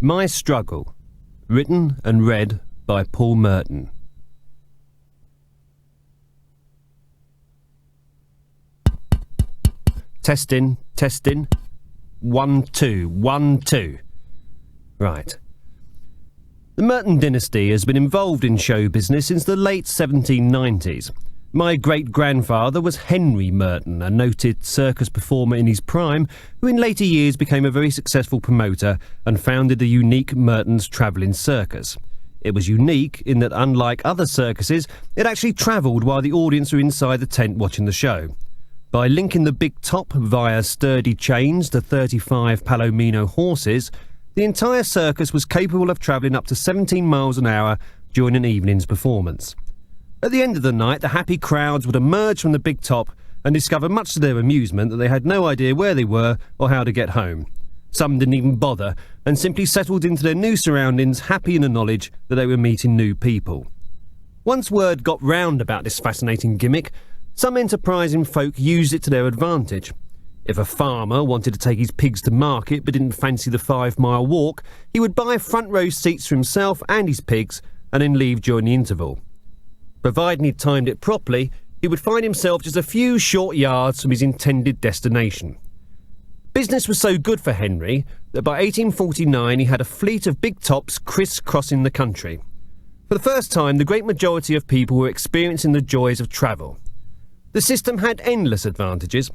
My Struggle, written and read by Paul Merton. Testing. 1, 2, 1, 2. Right. The Merton Dynasty has been involved in show business since the late 1790s. My great-grandfather was Henry Merton, a noted circus performer in his prime, who in later years became a very successful promoter and founded the unique Merton's Travelling Circus. It was unique in that, unlike other circuses, it actually travelled while the audience were inside the tent watching the show. By linking the big top via sturdy chains to 35 Palomino horses, the entire circus was capable of travelling up to 17 miles an hour during an evening's performance. At the end of the night, the happy crowds would emerge from the big top and discover, much to their amusement, that they had no idea where they were or how to get home. Some didn't even bother and simply settled into their new surroundings, happy in the knowledge that they were meeting new people. Once word got round about this fascinating gimmick, some enterprising folk used it to their advantage. If a farmer wanted to take his pigs to market but didn't fancy the 5-mile walk, he would buy front row seats for himself and his pigs and then leave during the interval. Providing he'd timed it properly, he would find himself just a few short yards from his intended destination. Business was so good for Henry that by 1849 he had a fleet of big tops criss-crossing the country. For the first time, the great majority of people were experiencing the joys of travel. The system had endless advantages.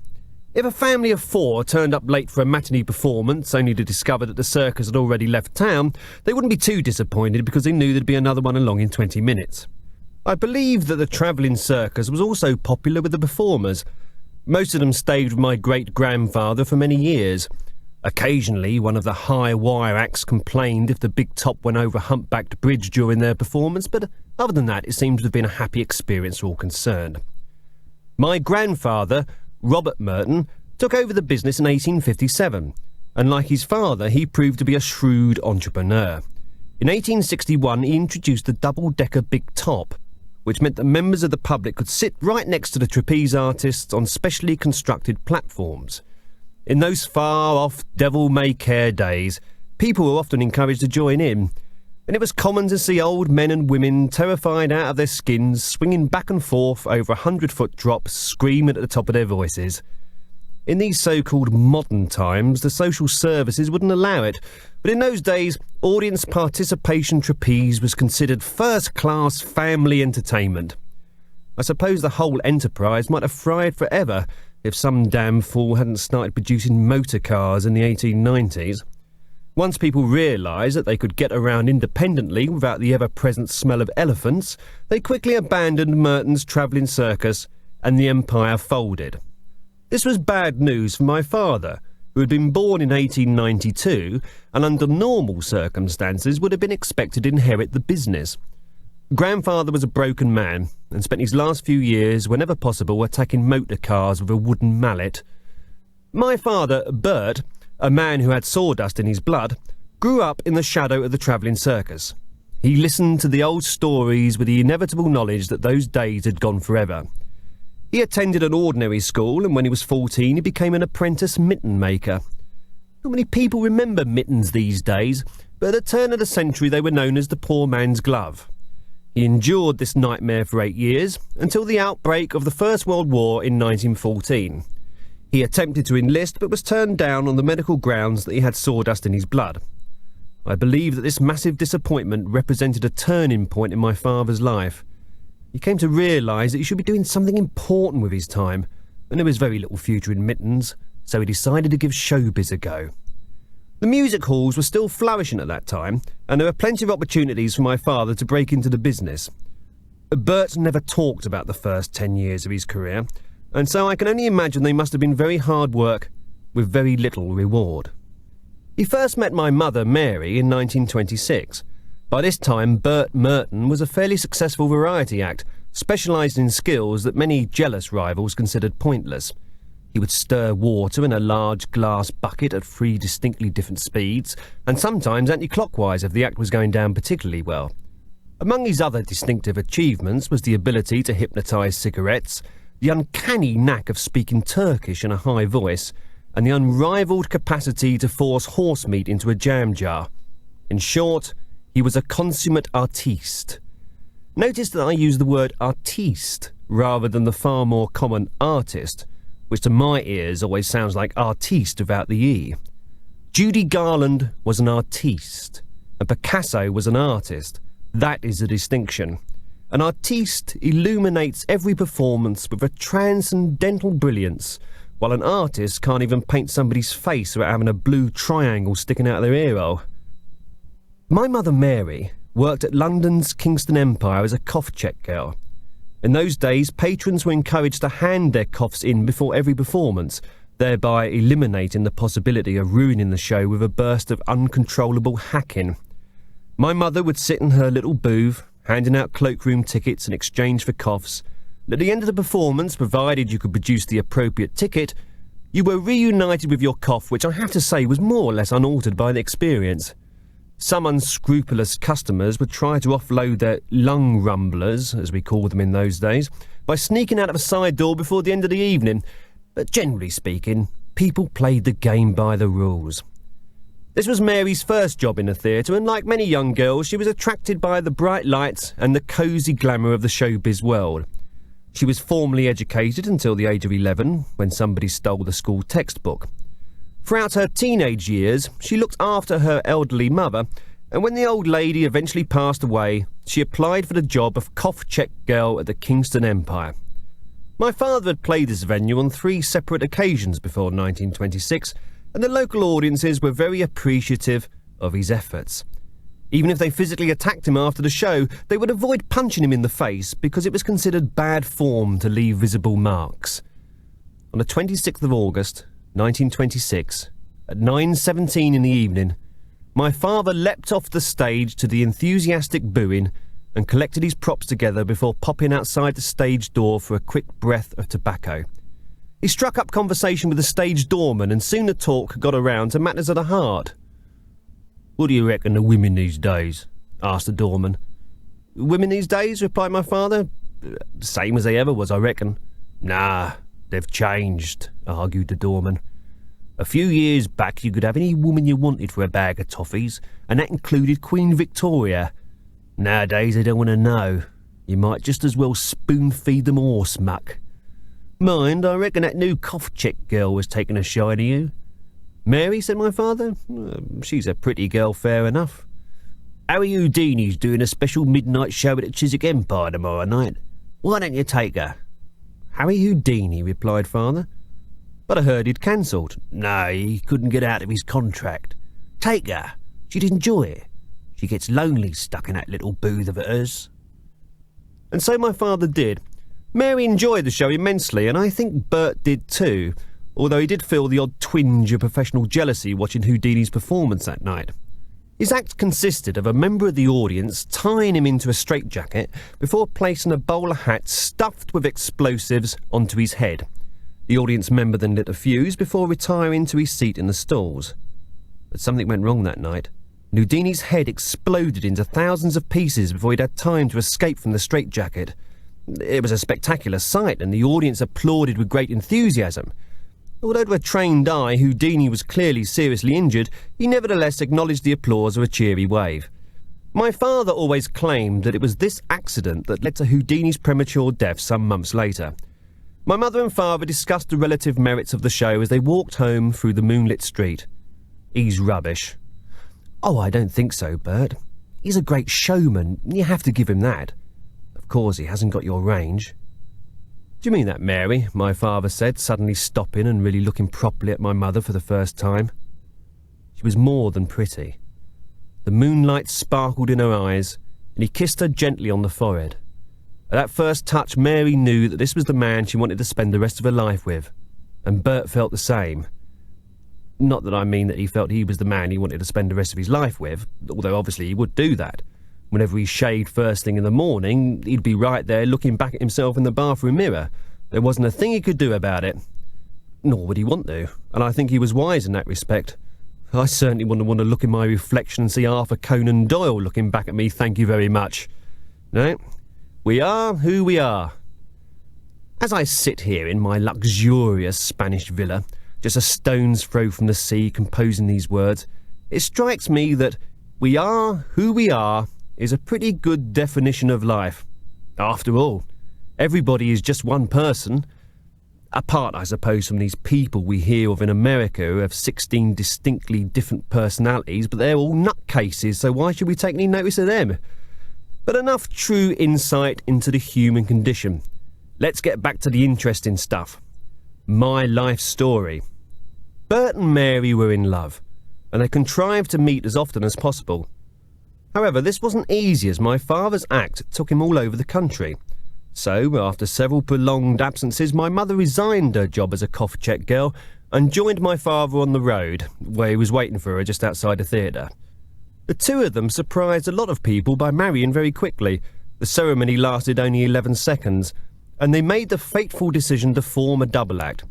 If a family of 4 turned up late for a matinee performance only to discover that the circus had already left town, they wouldn't be too disappointed because they knew there'd be another one along in 20 minutes. I believe that the travelling circus was also popular with the performers. Most of them stayed with my great-grandfather for many years. Occasionally, one of the high-wire acts complained if the big top went over a humpbacked bridge during their performance, but other than that, it seems to have been a happy experience for all concerned. My grandfather, Robert Merton, took over the business in 1857, and like his father, he proved to be a shrewd entrepreneur. In 1861, he introduced the double-decker big top, which meant that members of the public could sit right next to the trapeze artists on specially constructed platforms. In those far-off devil-may-care days, people were often encouraged to join in, and it was common to see old men and women, terrified out of their skins, swinging back and forth over 100-foot drops, screaming at the top of their voices. In these so-called modern times, the social services wouldn't allow it, but in those days, audience participation trapeze was considered first-class family entertainment. I suppose the whole enterprise might have thrived forever if some damn fool hadn't started producing motor cars in the 1890s. Once people realised that they could get around independently without the ever-present smell of elephants, they quickly abandoned Merton's travelling circus and the empire folded. This was bad news for my father, who had been born in 1892 and under normal circumstances would have been expected to inherit the business. Grandfather was a broken man and spent his last few years, whenever possible, attacking motor cars with a wooden mallet. My father, Bert, a man who had sawdust in his blood, grew up in the shadow of the travelling circus. He listened to the old stories with the inevitable knowledge that those days had gone forever. He attended an ordinary school, and when he was 14 he became an apprentice mitten maker. Not many people remember mittens these days, but at the turn of the century they were known as the poor man's glove. He endured this nightmare for 8 years, until the outbreak of the First World War in 1914. He attempted to enlist, but was turned down on the medical grounds that he had sawdust in his blood. I believe that this massive disappointment represented a turning point in my father's life. He came to realise that he should be doing something important with his time, and there was very little future in mittens, so he decided to give showbiz a go. The music halls were still flourishing at that time, and there were plenty of opportunities for my father to break into the business. Bert never talked about the first 10 years of his career, and so I can only imagine they must have been very hard work with very little reward. He first met my mother, Mary, in 1926. By this time, Bert Merton was a fairly successful variety act, specialised in skills that many jealous rivals considered pointless. He would stir water in a large glass bucket at 3 distinctly different speeds, and sometimes anti-clockwise if the act was going down particularly well. Among his other distinctive achievements was the ability to hypnotise cigarettes, the uncanny knack of speaking Turkish in a high voice, and the unrivalled capacity to force horse meat into a jam jar. In short, he was a consummate artiste. Notice that I use the word artiste rather than the far more common artist, which to my ears always sounds like artiste without the E. Judy Garland was an artiste, and Picasso was an artist. That is the distinction. An artiste illuminates every performance with a transcendental brilliance, while an artist can't even paint somebody's face without having a blue triangle sticking out of their ear hole. My mother Mary worked at London's Kingston Empire as a cough check girl. In those days, patrons were encouraged to hand their coughs in before every performance, thereby eliminating the possibility of ruining the show with a burst of uncontrollable hacking. My mother would sit in her little booth, handing out cloakroom tickets in exchange for coughs. At the end of the performance, provided you could produce the appropriate ticket, you were reunited with your cough, which I have to say was more or less unaltered by the experience. Some unscrupulous customers would try to offload their lung rumblers, as we called them in those days, by sneaking out of a side door before the end of the evening, but generally speaking, people played the game by the rules. This was Mary's first job in the theatre, and like many young girls, she was attracted by the bright lights and the cosy glamour of the showbiz world. She was formally educated until the age of 11, when somebody stole the school textbook. Throughout her teenage years, she looked after her elderly mother, and when the old lady eventually passed away, she applied for the job of cough check girl at the Kingston Empire. My father had played this venue on 3 separate occasions before 1926, and the local audiences were very appreciative of his efforts. Even if they physically attacked him after the show, they would avoid punching him in the face because it was considered bad form to leave visible marks. On the 26th of August, 1926, at 9:17 in the evening, my father leapt off the stage to the enthusiastic booing and collected his props together before popping outside the stage door for a quick breath of tobacco. He struck up conversation with the stage doorman, and soon the talk got around to matters of the heart. "What do you reckon of women these days?" asked the doorman. "Women these days?" replied my father. "Same as they ever was, I reckon." "Nah, they've changed," argued the doorman. "A few years back you could have any woman you wanted for a bag of toffees, and that included Queen Victoria. Nowadays they don't want to know. You might just as well spoon-feed them horse muck. Mind, I reckon that new cough check girl was taking a shine to you." "Mary?" said my father. "She's a pretty girl, fair enough." "Harry Houdini's doing a special midnight show at the Chiswick Empire tomorrow night. Why don't you take her?" "Harry Houdini?" replied father. "But I heard he'd cancelled." "No, he couldn't get out of his contract. Take her. She'd enjoy it. She gets lonely stuck in that little booth of hers." And so my father did. Mary enjoyed the show immensely, and I think Bert did too, although he did feel the odd twinge of professional jealousy watching Houdini's performance that night. His act consisted of a member of the audience tying him into a straitjacket before placing a bowler hat stuffed with explosives onto his head. The audience member then lit a fuse before retiring to his seat in the stalls. But something went wrong that night. Houdini's head exploded into thousands of pieces before he'd had time to escape from the straitjacket. It was a spectacular sight, and the audience applauded with great enthusiasm. Although to a trained eye Houdini was clearly seriously injured, he nevertheless acknowledged the applause with a cheery wave. My father always claimed that it was this accident that led to Houdini's premature death some months later. My mother and father discussed the relative merits of the show as they walked home through the moonlit street. "He's rubbish." "Oh, I don't think so, Bert. He's a great showman. You have to give him that. Of course, he hasn't got your range." "Do you mean that, Mary?" my father said, suddenly stopping and really looking properly at my mother for the first time. She was more than pretty. The moonlight sparkled in her eyes, and he kissed her gently on the forehead. At that first touch, Mary knew that this was the man she wanted to spend the rest of her life with, and Bert felt the same. Not that I mean that he felt he was the man he wanted to spend the rest of his life with, although obviously he would do that. Whenever he shaved first thing in the morning, he'd be right there looking back at himself in the bathroom mirror. There wasn't a thing he could do about it. Nor would he want to, and I think he was wise in that respect. I certainly wouldn't want to look in my reflection and see Arthur Conan Doyle looking back at me, "Thank you very much." No, we are who we are. As I sit here in my luxurious Spanish villa, just a stone's throw from the sea, composing these words, it strikes me that We are who we are is a pretty good definition of life. After all, everybody is just one person. Apart, I suppose, from these people we hear of in America who have 16 distinctly different personalities, but they're all nutcases, so why should we take any notice of them? But enough true insight into the human condition. Let's get back to the interesting stuff. My life story. Bert and Mary were in love, and they contrived to meet as often as possible. However, this wasn't easy, as my father's act took him all over the country. So, after several prolonged absences, my mother resigned her job as a cough check girl and joined my father on the road, where he was waiting for her just outside the theatre. The two of them surprised a lot of people by marrying very quickly. The ceremony lasted only 11 seconds, and they made the fateful decision to form a double act.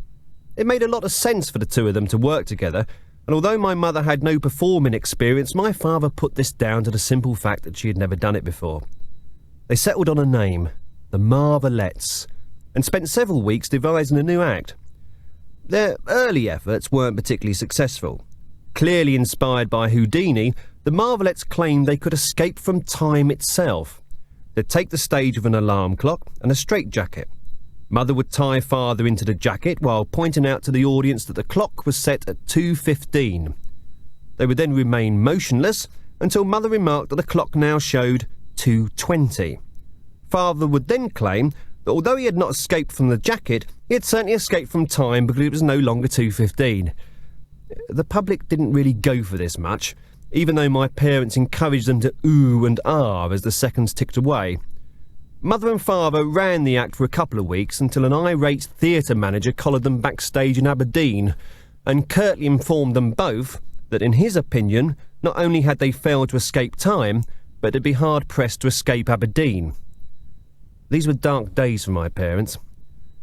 It made a lot of sense for the two of them to work together, and although my mother had no performing experience, my father put this down to the simple fact that she had never done it before. They settled on a name, the Marvelettes, and spent several weeks devising a new act. Their early efforts weren't particularly successful. Clearly inspired by Houdini, the Marvelettes claimed they could escape from time itself. They'd take the stage with an alarm clock and a straitjacket. Mother would tie father into the jacket while pointing out to the audience that the clock was set at 2:15. They would then remain motionless until Mother remarked that the clock now showed 2:20. Father would then claim that although he had not escaped from the jacket, he had certainly escaped from time because it was no longer 2:15. The public didn't really go for this much, even though my parents encouraged them to ooh and ah as the seconds ticked away. Mother and father ran the act for a couple of weeks until an irate theatre manager collared them backstage in Aberdeen and curtly informed them both that in his opinion, not only had they failed to escape time, but they'd be hard-pressed to escape Aberdeen. These were dark days for my parents.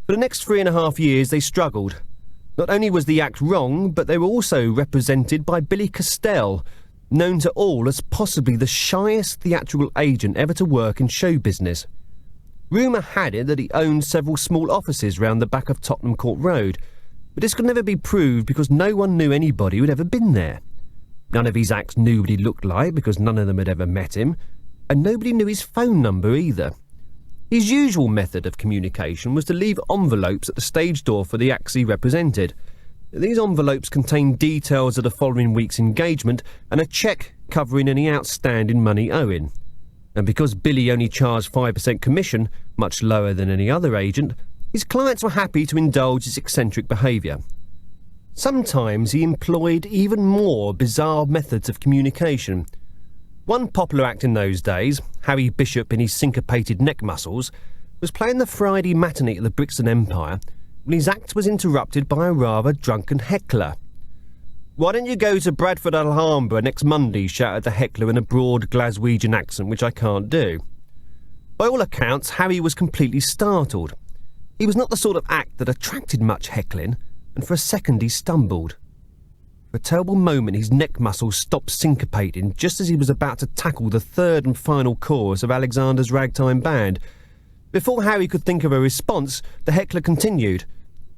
For the next 3.5 years they struggled. Not only was the act wrong, but they were also represented by Billy Castell, known to all as possibly the shyest theatrical agent ever to work in show business. Rumour had it that he owned several small offices round the back of Tottenham Court Road, but this could never be proved because no one knew anybody who had ever been there. None of his acts knew what he looked like because none of them had ever met him, and nobody knew his phone number either. His usual method of communication was to leave envelopes at the stage door for the acts he represented. These envelopes contained details of the following week's engagement and a cheque covering any outstanding money owing. And because Billy only charged 5% commission, much lower than any other agent, his clients were happy to indulge his eccentric behaviour. Sometimes he employed even more bizarre methods of communication. One popular act in those days, Harry Bishop in his syncopated neck muscles, was playing the Friday matinee at the Brixton Empire when his act was interrupted by a rather drunken heckler. "Why don't you go to Bradford Alhambra next Monday?" shouted the heckler in a broad Glaswegian accent which I can't do. By all accounts, Harry was completely startled. He was not the sort of act that attracted much heckling, and for a second he stumbled. For a terrible moment his neck muscles stopped syncopating just as he was about to tackle the third and final chorus of Alexander's Ragtime Band. Before Harry could think of a response, the heckler continued,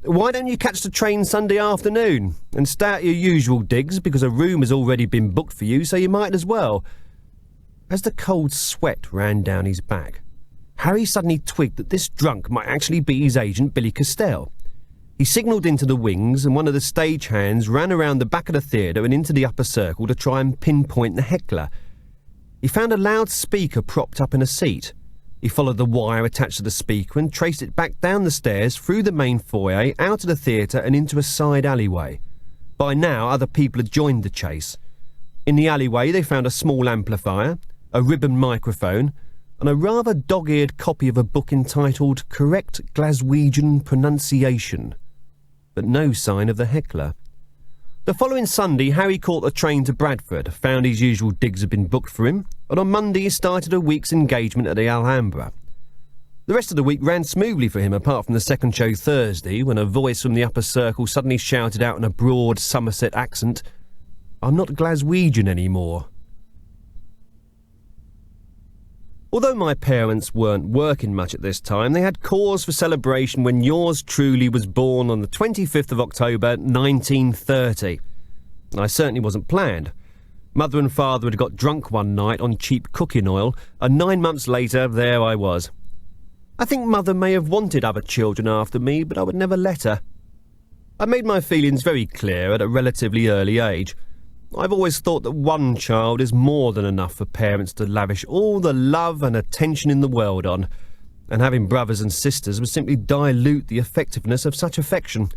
"Why don't you catch the train Sunday afternoon and stay at your usual digs because a room has already been booked for you, so you might as well." As the cold sweat ran down his back, Harry suddenly twigged that this drunk might actually be his agent Billy Castell. He signalled into the wings, and one of the stagehands ran around the back of the theatre and into the upper circle to try and pinpoint the heckler. He found a loudspeaker propped up in a seat. He followed the wire attached to the speaker and traced it back down the stairs, through the main foyer, out of the theatre and into a side alleyway. By now, other people had joined the chase. In the alleyway, they found a small amplifier, a ribbon microphone, and a rather dog-eared copy of a book entitled Correct Glaswegian Pronunciation. But no sign of the heckler. The following Sunday, Harry caught the train to Bradford, found his usual digs had been booked for him, and on Monday he started a week's engagement at the Alhambra. The rest of the week ran smoothly for him, apart from the second show Thursday, when a voice from the upper circle suddenly shouted out in a broad Somerset accent, "I'm not Glaswegian anymore." Although my parents weren't working much at this time, they had cause for celebration when yours truly was born on the 25th of October 1930. I certainly wasn't planned. Mother and father had got drunk one night on cheap cooking oil, and 9 months later, there I was. I think Mother may have wanted other children after me, but I would never let her. I made my feelings very clear at a relatively early age. I've always thought that one child is more than enough for parents to lavish all the love and attention in the world on, and having brothers and sisters would simply dilute the effectiveness of such affection.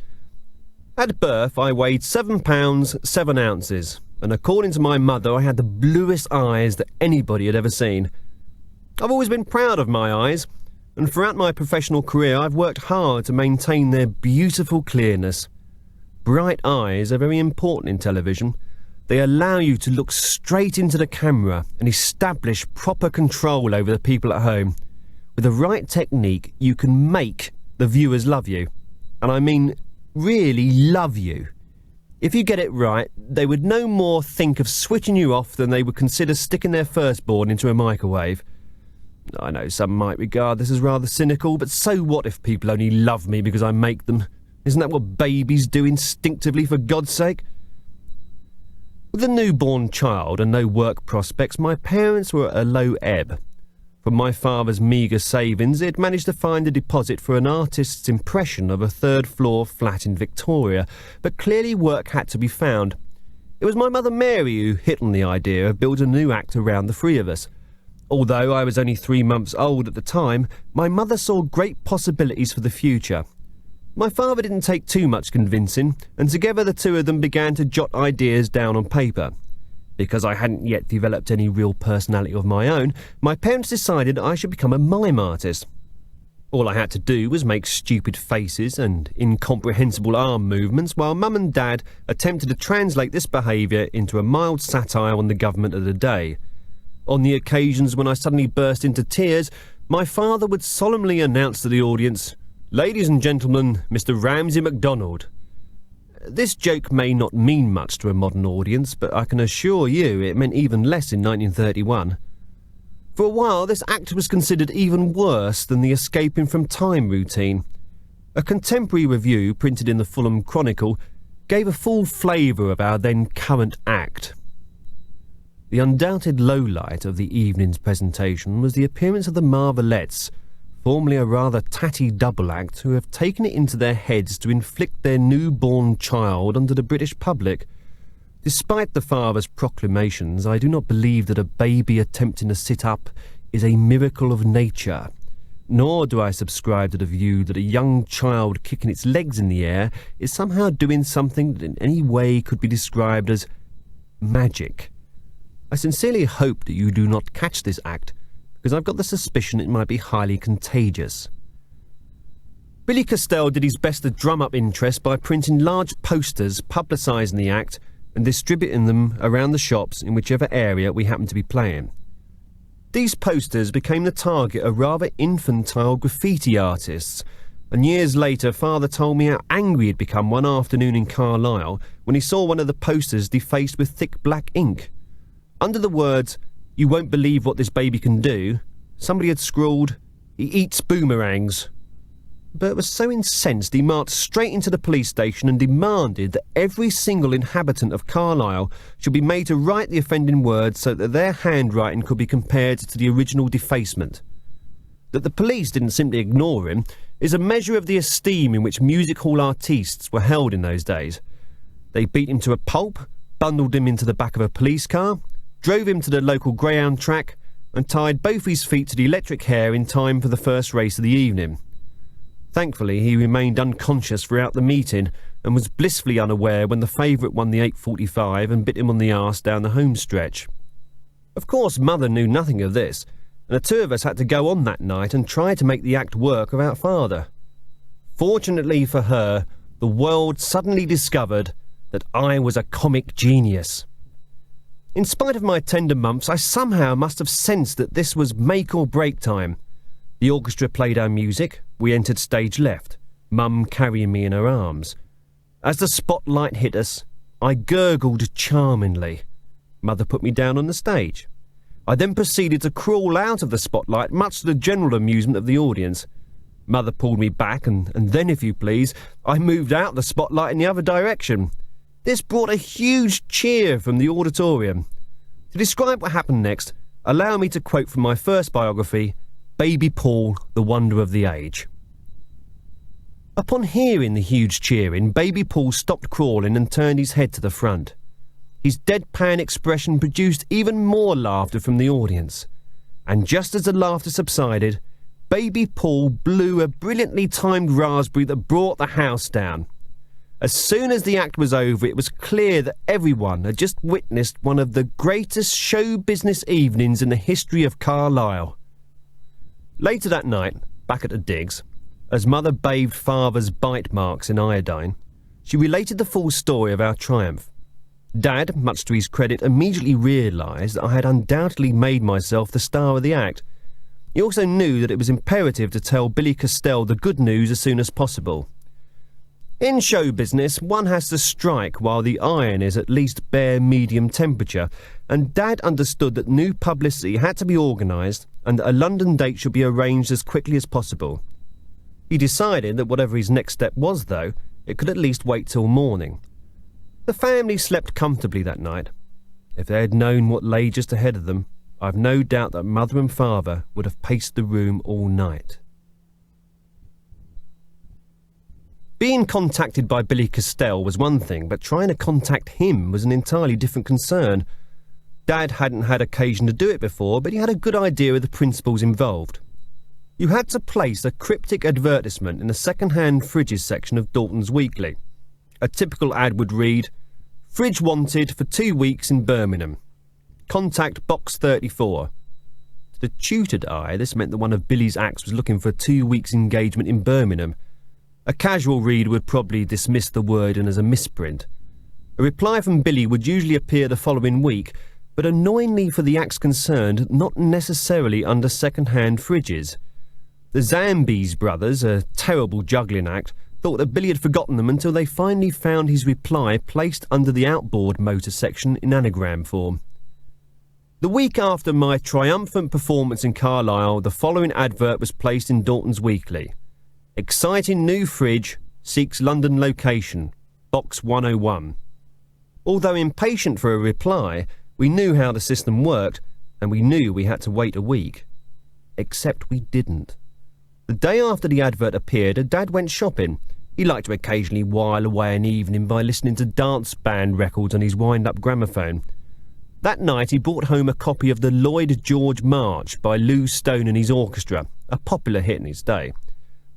At birth, I weighed 7 pounds 7 ounces, and according to my mother, I had the bluest eyes that anybody had ever seen. I've always been proud of my eyes, and throughout my professional career, I've worked hard to maintain their beautiful clearness. Bright eyes are very important in television. They allow you to look straight into the camera and establish proper control over the people at home. With the right technique, you can make the viewers love you. And I mean, really love you. If you get it right, they would no more think of switching you off than they would consider sticking their firstborn into a microwave. I know some might regard this as rather cynical, but so what if people only love me because I make them? Isn't that what babies do instinctively, for God's sake? With a newborn child and no work prospects, my parents were at a low ebb. From my father's meagre savings, he had managed to find a deposit for an artist's impression of a third-floor flat in Victoria, but clearly work had to be found. It was my mother Mary who hit on the idea of building a new act around the three of us. Although I was only 3 months old at the time, my mother saw great possibilities for the future. My father didn't take too much convincing, and together the two of them began to jot ideas down on paper. Because I hadn't yet developed any real personality of my own, my parents decided I should become a mime artist. All I had to do was make stupid faces and incomprehensible arm movements while Mum and Dad attempted to translate this behaviour into a mild satire on the government of the day. On the occasions when I suddenly burst into tears, my father would solemnly announce to the audience, "Ladies and gentlemen, Mr. Ramsay MacDonald." This joke may not mean much to a modern audience, but I can assure you it meant even less in 1931. For a while, this act was considered even worse than the escaping from time routine. A contemporary review printed in the Fulham Chronicle gave a full flavour of our then current act. The undoubted lowlight of the evening's presentation was the appearance of the Marvelettes, formerly a rather tatty double act who have taken it into their heads to inflict their newborn child onto the British public. Despite the father's proclamations, I do not believe that a baby attempting to sit up is a miracle of nature, nor do I subscribe to the view that a young child kicking its legs in the air is somehow doing something that in any way could be described as magic. I sincerely hope that you do not catch this act, because I've got the suspicion it might be highly contagious. Billy Castell did his best to drum up interest by printing large posters publicising the act and distributing them around the shops in whichever area we happened to be playing. These posters became the target of rather infantile graffiti artists, and years later father told me how angry he'd become one afternoon in Carlisle when he saw one of the posters defaced with thick black ink. Under the words, "You won't believe what this baby can do," somebody had scrawled, "He eats boomerangs." Bert was so incensed he marched straight into the police station and demanded that every single inhabitant of Carlisle should be made to write the offending words so that their handwriting could be compared to the original defacement. That the police didn't simply ignore him is a measure of the esteem in which music hall artistes were held in those days. They beat him to a pulp, bundled him into the back of a police car, drove him to the local greyhound track, and tied both his feet to the electric hair in time for the first race of the evening. Thankfully, he remained unconscious throughout the meeting and was blissfully unaware when the favourite won the 8:45 and bit him on the arse down the home stretch. Of course, Mother knew nothing of this, and the two of us had to go on that night and try to make the act work without Father. Fortunately for her, the world suddenly discovered that I was a comic genius. In spite of my tender mumps, I somehow must have sensed that this was make or break time. The orchestra played our music, we entered stage left, Mum carrying me in her arms. As the spotlight hit us, I gurgled charmingly. Mother put me down on the stage. I then proceeded to crawl out of the spotlight, much to the general amusement of the audience. Mother pulled me back, and then, if you please, I moved out the spotlight in the other direction. This brought a huge cheer from the auditorium. To describe what happened next, allow me to quote from my first biography, Baby Paul, the Wonder of the Age. Upon hearing the huge cheering, Baby Paul stopped crawling and turned his head to the front. His deadpan expression produced even more laughter from the audience. And just as the laughter subsided, Baby Paul blew a brilliantly timed raspberry that brought the house down. As soon as the act was over, it was clear that everyone had just witnessed one of the greatest show business evenings in the history of Carlisle. Later that night, back at the digs, as Mother bathed Father's bite marks in iodine, she related the full story of our triumph. Dad, much to his credit, immediately realised that I had undoubtedly made myself the star of the act. He also knew that it was imperative to tell Billy Castell the good news as soon as possible. In show business, one has to strike while the iron is at least bare medium temperature, and Dad understood that new publicity had to be organised and that a London date should be arranged as quickly as possible. He decided that whatever his next step was, though, it could at least wait till morning. The family slept comfortably that night. If they had known what lay just ahead of them, I've no doubt that Mother and Father would have paced the room all night. Being contacted by Billy Castell was one thing, but trying to contact him was an entirely different concern. Dad hadn't had occasion to do it before, but he had a good idea of the principles involved. You had to place a cryptic advertisement in the second-hand fridges section of Dalton's Weekly. A typical ad would read, "Fridge wanted for 2 weeks in Birmingham. Contact box 34. To the tutored eye, this meant that one of Billy's acts was looking for 2 weeks' engagement in Birmingham. A casual reader would probably dismiss the word as a misprint. A reply from Billy would usually appear the following week, but annoyingly for the acts concerned, not necessarily under second-hand fridges. The Zambies brothers, a terrible juggling act, thought that Billy had forgotten them until they finally found his reply placed under the outboard motor section in anagram form. The week after my triumphant performance in Carlisle, the following advert was placed in Dalton's Weekly. Exciting new fridge, seeks London location, box 101. Although impatient for a reply, we knew how the system worked, and we knew we had to wait a week. Except we didn't. The day after the advert appeared, Dad went shopping. He liked to occasionally while away an evening by listening to dance band records on his wind-up gramophone. That night he brought home a copy of the Lloyd George March by Lou Stone and his orchestra, a popular hit in his day.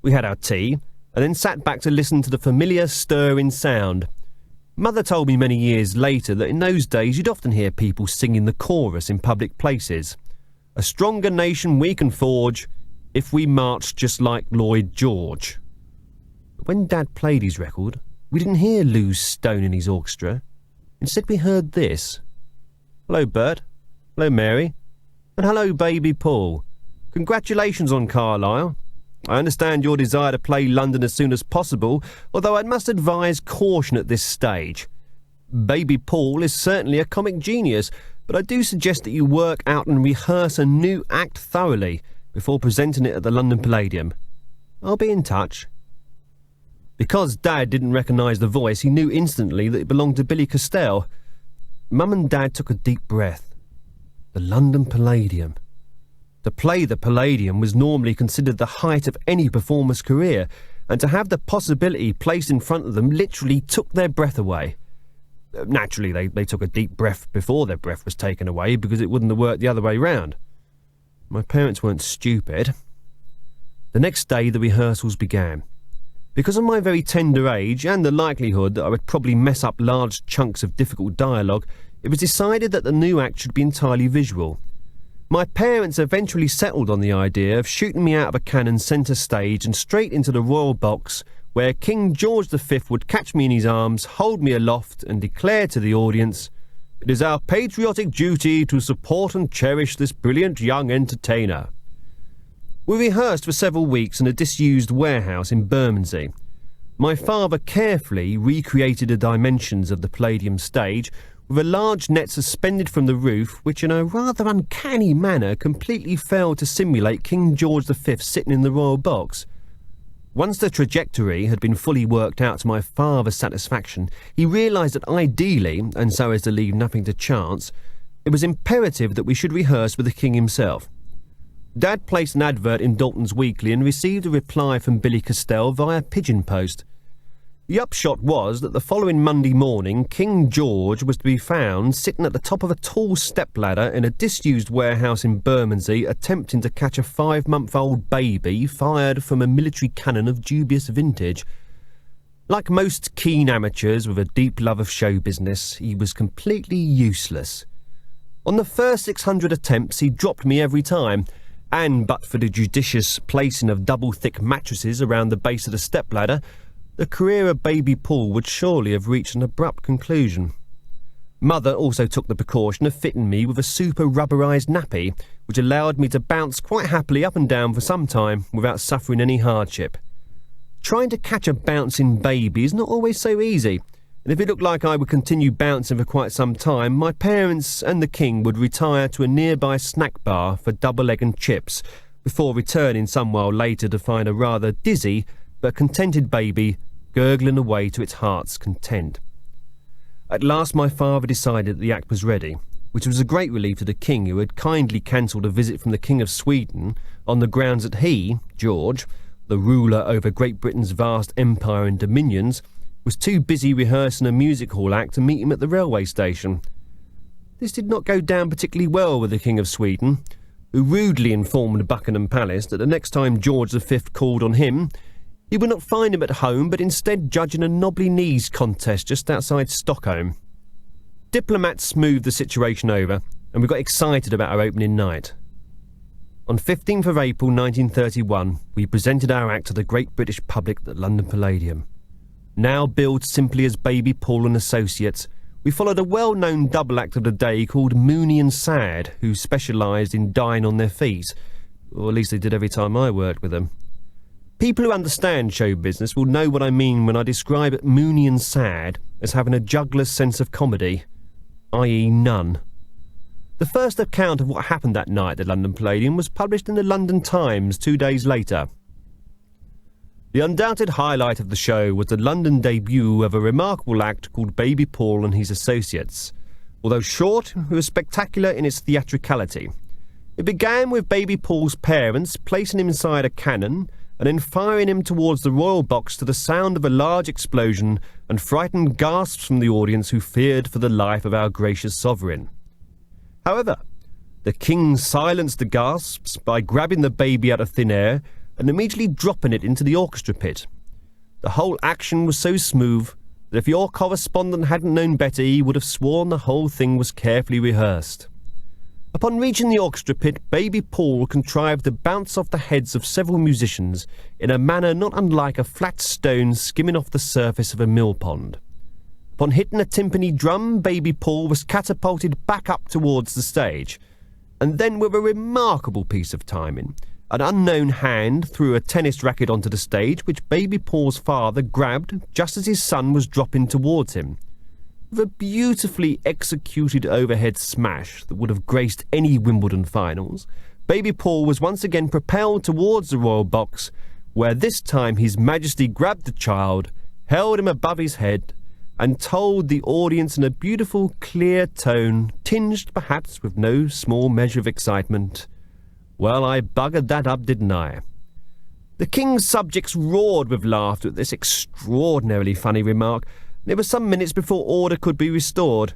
We had our tea, and then sat back to listen to the familiar stirring sound. Mother told me many years later that in those days you'd often hear people singing the chorus in public places. A stronger nation we can forge, if we march just like Lloyd George. But when Dad played his record, we didn't hear Lou Stone and his orchestra. Instead we heard this. Hello, Bert. Hello, Mary. And hello, Baby Paul. Congratulations on Carlisle. I understand your desire to play London as soon as possible, although I must advise caution at this stage. Baby Paul is certainly a comic genius, but I do suggest that you work out and rehearse a new act thoroughly before presenting it at the London Palladium. I'll be in touch. Because Dad didn't recognise the voice, he knew instantly that it belonged to Billy Castell. Mum and Dad took a deep breath. The London Palladium. To play the Palladium was normally considered the height of any performer's career, and to have the possibility placed in front of them literally took their breath away. Naturally, they took a deep breath before their breath was taken away, because it wouldn't have worked the other way round. My parents weren't stupid. The next day the rehearsals began. Because of my very tender age and the likelihood that I would probably mess up large chunks of difficult dialogue, it was decided that the new act should be entirely visual. My parents eventually settled on the idea of shooting me out of a cannon centre stage and straight into the royal box, where King George V would catch me in his arms, hold me aloft, and declare to the audience, "It is our patriotic duty to support and cherish this brilliant young entertainer." We rehearsed for several weeks in a disused warehouse in Bermondsey. My father carefully recreated the dimensions of the Palladium stage, with a large net suspended from the roof, which in a rather uncanny manner completely failed to simulate King George V sitting in the royal box. Once the trajectory had been fully worked out to my father's satisfaction, he realised that ideally, and so as to leave nothing to chance, It was imperative that we should rehearse with the King himself. Dad placed an advert in Dalton's Weekly and received a reply from Billy Castell via pigeon post. The upshot was that the following Monday morning, King George was to be found sitting at the top of a tall stepladder in a disused warehouse in Bermondsey, attempting to catch a 5-month-old baby fired from a military cannon of dubious vintage. Like most keen amateurs with a deep love of show business, he was completely useless. On the first 600 attempts, he dropped me every time, and but for the judicious placing of double-thick mattresses around the base of the stepladder, the career of Baby Paul would surely have reached an abrupt conclusion. Mother also took the precaution of fitting me with a super rubberised nappy, which allowed me to bounce quite happily up and down for some time without suffering any hardship. Trying to catch a bouncing baby is not always so easy, and if it looked like I would continue bouncing for quite some time, my parents and the King would retire to a nearby snack bar for double egg and chips, before returning some while later to find a rather dizzy but contented baby gurgling away to its heart's content. At last my father decided that the act was ready, which was a great relief to the King, who had kindly cancelled a visit from the King of Sweden on the grounds that he, George, the ruler over Great Britain's vast empire and dominions, was too busy rehearsing a music hall act to meet him at the railway station. This did not go down particularly well with the King of Sweden, who rudely informed Buckingham Palace that the next time George V called on him, he would not find him at home, but instead judging a knobbly knees contest just outside Stockholm. Diplomats smoothed the situation over, and we got excited about our opening night. On 15th of April 1931, we presented our act to the great British public at the London Palladium. Now billed simply as Baby Paul and Associates, we followed a well-known double act of the day called Mooney and Sad, who specialised in dying on their feet, or at least they did every time I worked with them. People who understand show business will know what I mean when I describe Mooney and Sad as having a juggler's sense of comedy, i.e. none. The first account of what happened that night at the London Palladium was published in the London Times 2 days later. The undoubted highlight of the show was the London debut of a remarkable act called Baby Paul and His Associates. Although short, it was spectacular in its theatricality. It began with Baby Paul's parents placing him inside a cannon and then firing him towards the royal box to the sound of a large explosion and frightened gasps from the audience who feared for the life of our gracious sovereign. However, the King silenced the gasps by grabbing the baby out of thin air and immediately dropping it into the orchestra pit. The whole action was so smooth that if your correspondent hadn't known better, he would have sworn the whole thing was carefully rehearsed. Upon reaching the orchestra pit, Baby Paul contrived to bounce off the heads of several musicians in a manner not unlike a flat stone skimming off the surface of a mill pond. Upon hitting a timpani drum, Baby Paul was catapulted back up towards the stage, and then with a remarkable piece of timing, an unknown hand threw a tennis racket onto the stage, which Baby Paul's father grabbed just as his son was dropping towards him. With a beautifully executed overhead smash that would have graced any Wimbledon finals, Baby Paul was once again propelled towards the royal box, where this time His Majesty grabbed the child, held him above his head, and told the audience in a beautiful, clear tone, tinged perhaps with no small measure of excitement, "Well, I buggered that up, didn't I?" The King's subjects roared with laughter at this extraordinarily funny remark, and it was some minutes before order could be restored.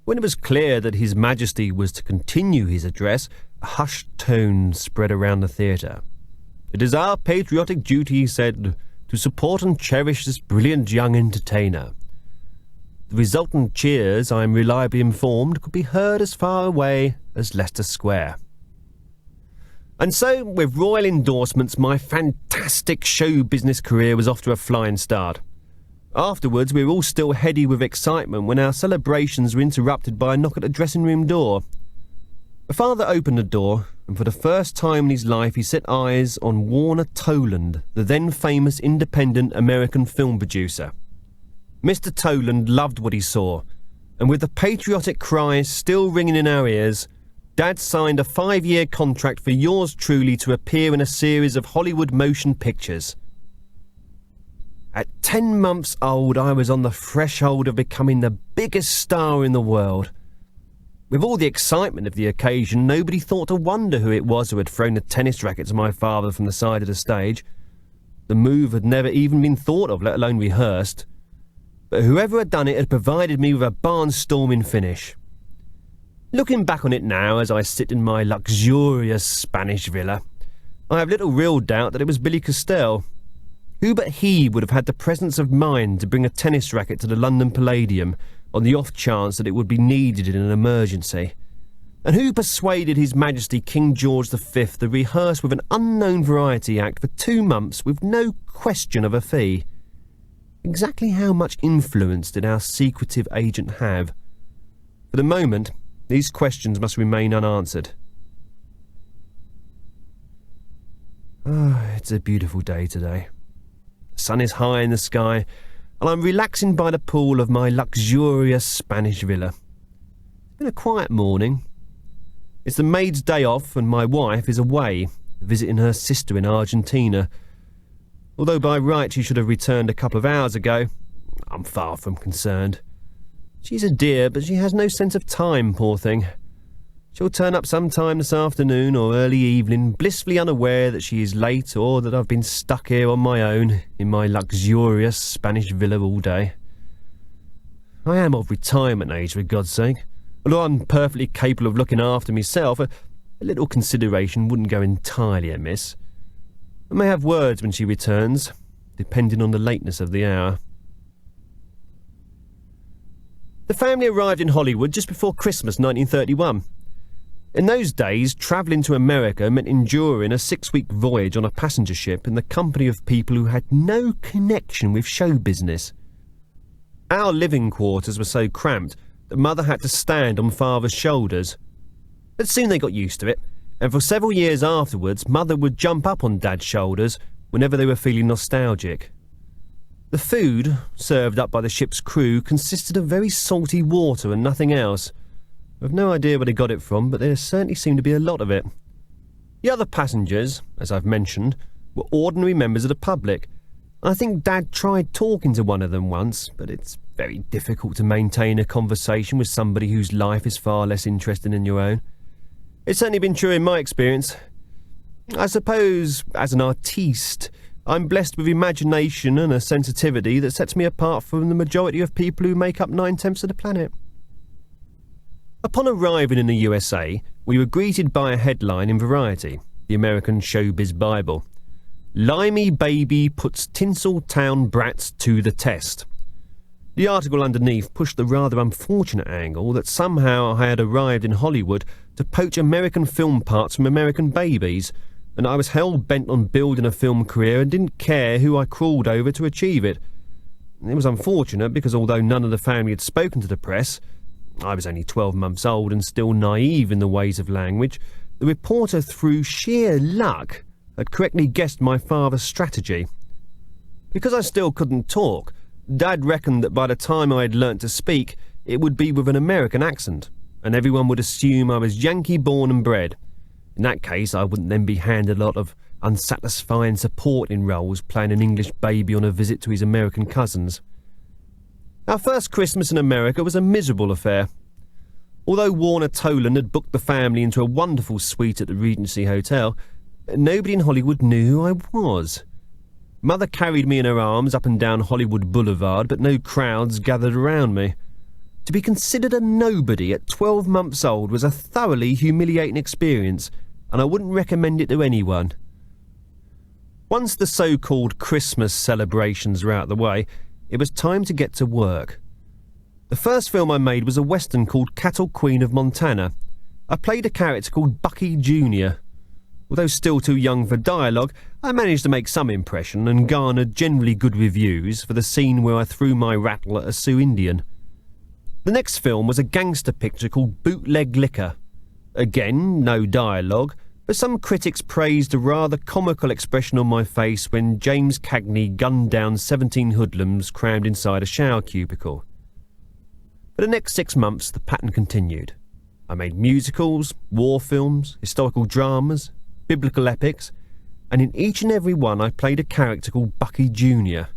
When it was clear that His Majesty was to continue his address, a hushed tone spread around the theatre. "It is our patriotic duty," he said, "to support and cherish this brilliant young entertainer." The resultant cheers, I am reliably informed, could be heard as far away as Leicester Square. And so, with royal endorsements, my fantastic show business career was off to a flying start. Afterwards, we were all still heady with excitement when our celebrations were interrupted by a knock at the dressing room door. My father opened the door, and for the first time in his life he set eyes on Warner Toland, the then famous independent American film producer. Mr. Toland loved what he saw, and with the patriotic cries still ringing in our ears, Dad signed a 5-year contract for yours truly to appear in a series of Hollywood motion pictures. At 10 months old, I was on the threshold of becoming the biggest star in the world. With all the excitement of the occasion, nobody thought to wonder who it was who had thrown a tennis racket to my father from the side of the stage. The move had never even been thought of, let alone rehearsed. But whoever had done it had provided me with a barnstorming finish. Looking back on it now, as I sit in my luxurious Spanish villa, I have little real doubt that it was Billy Castell. Who but he would have had the presence of mind to bring a tennis racket to the London Palladium on the off chance that it would be needed in an emergency? And who persuaded His Majesty King George V to rehearse with an unknown variety act for 2 months with no question of a fee? Exactly how much influence did our secretive agent have? For the moment, these questions must remain unanswered. It's a beautiful day today. The sun is high in the sky, and I'm relaxing by the pool of my luxurious Spanish villa. It's been a quiet morning. It's the maid's day off, and my wife is away, visiting her sister in Argentina. Although by right she should have returned a couple of hours ago, I'm far from concerned. She's a dear, but she has no sense of time, poor thing. She'll turn up sometime this afternoon or early evening, blissfully unaware that she is late or that I've been stuck here on my own in my luxurious Spanish villa all day. I am of retirement age, for God's sake. Although I'm perfectly capable of looking after myself, a little consideration wouldn't go entirely amiss. I may have words when she returns, depending on the lateness of the hour. The family arrived in Hollywood just before Christmas 1931. In those days, travelling to America meant enduring a 6-week voyage on a passenger ship in the company of people who had no connection with show business. Our living quarters were so cramped that Mother had to stand on Father's shoulders. But soon they got used to it, and for several years afterwards, Mother would jump up on Dad's shoulders whenever they were feeling nostalgic. The food, served up by the ship's crew, consisted of very salty water and nothing else. I've no idea where they got it from, but there certainly seemed to be a lot of it. The other passengers, as I've mentioned, were ordinary members of the public. I think Dad tried talking to one of them once, but it's very difficult to maintain a conversation with somebody whose life is far less interesting than your own. It's certainly been true in my experience. I suppose, as an artiste, I'm blessed with imagination and a sensitivity that sets me apart from the majority of people who make up 9/10 of the planet. Upon arriving in the USA, we were greeted by a headline in Variety, the American Showbiz Bible. "Limey baby puts Tinseltown brats to the test." The article underneath pushed the rather unfortunate angle that somehow I had arrived in Hollywood to poach American film parts from American babies, and I was hell-bent on building a film career and didn't care who I crawled over to achieve it. It was unfortunate because although none of the family had spoken to the press, I was only 12 months old and still naive in the ways of language, the reporter, through sheer luck, had correctly guessed my father's strategy. Because I still couldn't talk, Dad reckoned that by the time I had learnt to speak, it would be with an American accent, and everyone would assume I was Yankee born and bred. In that case, I wouldn't then be handed a lot of unsatisfying supporting roles playing an English baby on a visit to his American cousins. Our first Christmas in America was a miserable affair. Although Warner Toland had booked the family into a wonderful suite at the Regency Hotel, nobody in Hollywood knew who I was. Mother carried me in her arms up and down Hollywood Boulevard, but no crowds gathered around me. To be considered a nobody at 12 months old was a thoroughly humiliating experience, and I wouldn't recommend it to anyone. Once the so-called Christmas celebrations were out of the way, it was time to get to work. The first film I made was a western called Cattle Queen of Montana. I played a character called Bucky Jr. Although still too young for dialogue, I managed to make some impression and garnered generally good reviews for the scene where I threw my rattle at a Sioux Indian. The next film was a gangster picture called Bootleg Liquor. Again, no dialogue, but some critics praised a rather comical expression on my face when James Cagney gunned down 17 hoodlums crammed inside a shower cubicle. For the next 6 months, the pattern continued. I made musicals, war films, historical dramas, biblical epics, and in each and every one I played a character called Bucky Jr.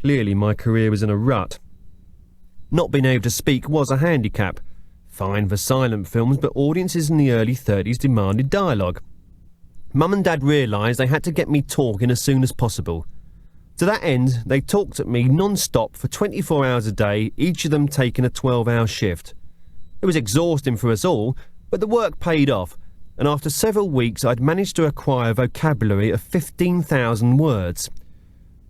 Clearly my career was in a rut. Not being able to speak was a handicap. Fine for silent films, but audiences in the early 30s demanded dialogue. Mum and Dad realised they had to get me talking as soon as possible. To that end, they talked at me non-stop for 24 hours a day, each of them taking a 12-hour shift. It was exhausting for us all, but the work paid off, and after several weeks I'd managed to acquire a vocabulary of 15,000 words.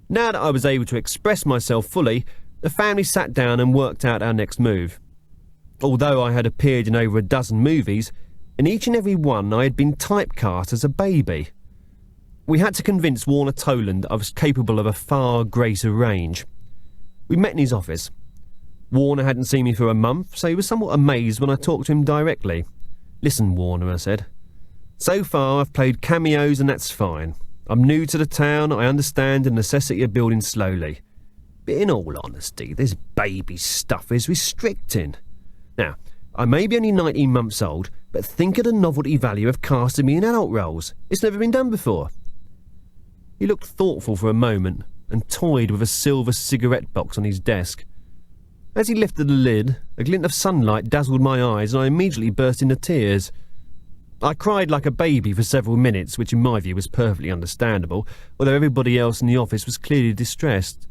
Now that I was able to express myself fully, the family sat down and worked out our next move. Although I had appeared in over a dozen movies, in each and every one I had been typecast as a baby. We had to convince Warner Toland I was capable of a far greater range. We met in his office. Warner hadn't seen me for a month, so he was somewhat amazed when I talked to him directly. "Listen, Warner," I said. "So far I've played cameos and that's fine. I'm new to the town, I understand the necessity of building slowly. But in all honesty, this baby stuff is restricting. Now, I may be only 19 months old, but think of the novelty value of casting me in adult roles. It's never been done before." He looked thoughtful for a moment and toyed with a silver cigarette box on his desk. As he lifted the lid, a glint of sunlight dazzled my eyes and I immediately burst into tears. I cried like a baby for several minutes, which in my view was perfectly understandable, although everybody else in the office was clearly distressed.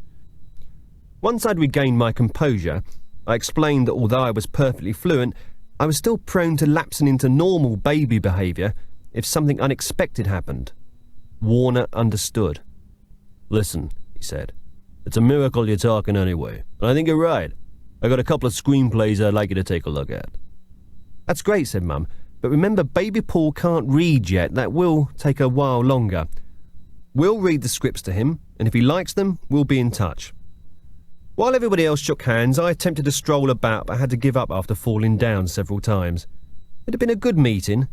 Once I'd regained my composure, I explained that although I was perfectly fluent, I was still prone to lapsing into normal baby behaviour if something unexpected happened. Warner understood. "Listen," he said, "it's a miracle you're talking anyway, and I think you're right. I got a couple of screenplays I'd like you to take a look at." "That's great," said Mum, "but remember Baby Paul can't read yet. That will take a while longer. We'll read the scripts to him, and if he likes them, we'll be in touch." While everybody else shook hands, I attempted to stroll about but had to give up after falling down several times. It had been a good meeting,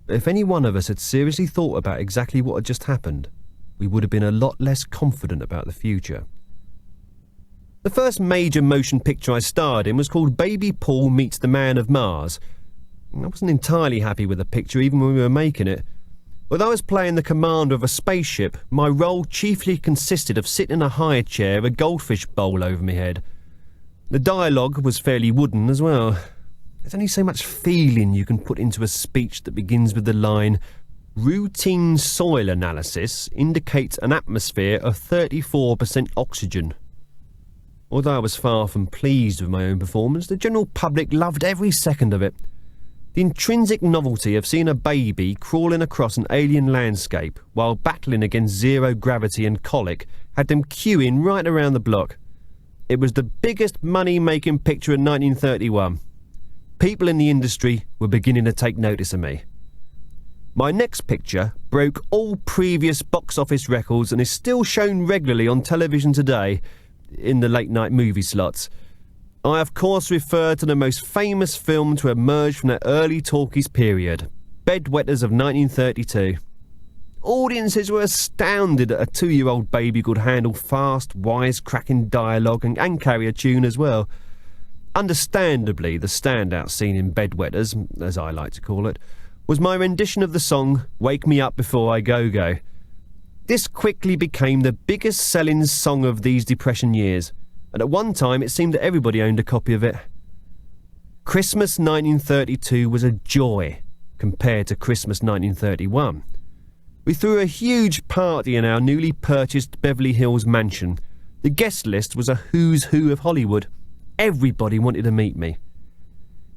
but if any one of us had seriously thought about exactly what had just happened, we would have been a lot less confident about the future. The first major motion picture I starred in was called Baby Paul Meets the Man of Mars. I wasn't entirely happy with the picture even when we were making it. Although I was playing the commander of a spaceship, my role chiefly consisted of sitting in a high chair with a goldfish bowl over my head. The dialogue was fairly wooden as well. There's only so much feeling you can put into a speech that begins with the line, "Routine soil analysis indicates an atmosphere of 34% oxygen." Although I was far from pleased with my own performance, the general public loved every second of it. The intrinsic novelty of seeing a baby crawling across an alien landscape while battling against zero gravity and colic had them queuing right around the block. It was the biggest money-making picture in 1931. People in the industry were beginning to take notice of me. My next picture broke all previous box office records and is still shown regularly on television today, in the late-night movie slots. I of course refer to the most famous film to emerge from that early talkies period, Bedwetters of 1932. Audiences were astounded that a 2-year-old baby could handle fast, wise-cracking dialogue and carry a tune as well. Understandably, the standout scene in Bedwetters, as I like to call it, was my rendition of the song Wake Me Up Before I Go-Go. This quickly became the biggest selling song of these Depression years, and at one time it seemed that everybody owned a copy of it. Christmas 1932 was a joy compared to Christmas 1931. We threw a huge party in our newly purchased Beverly Hills mansion. The guest list was a who's who of Hollywood. Everybody wanted to meet me.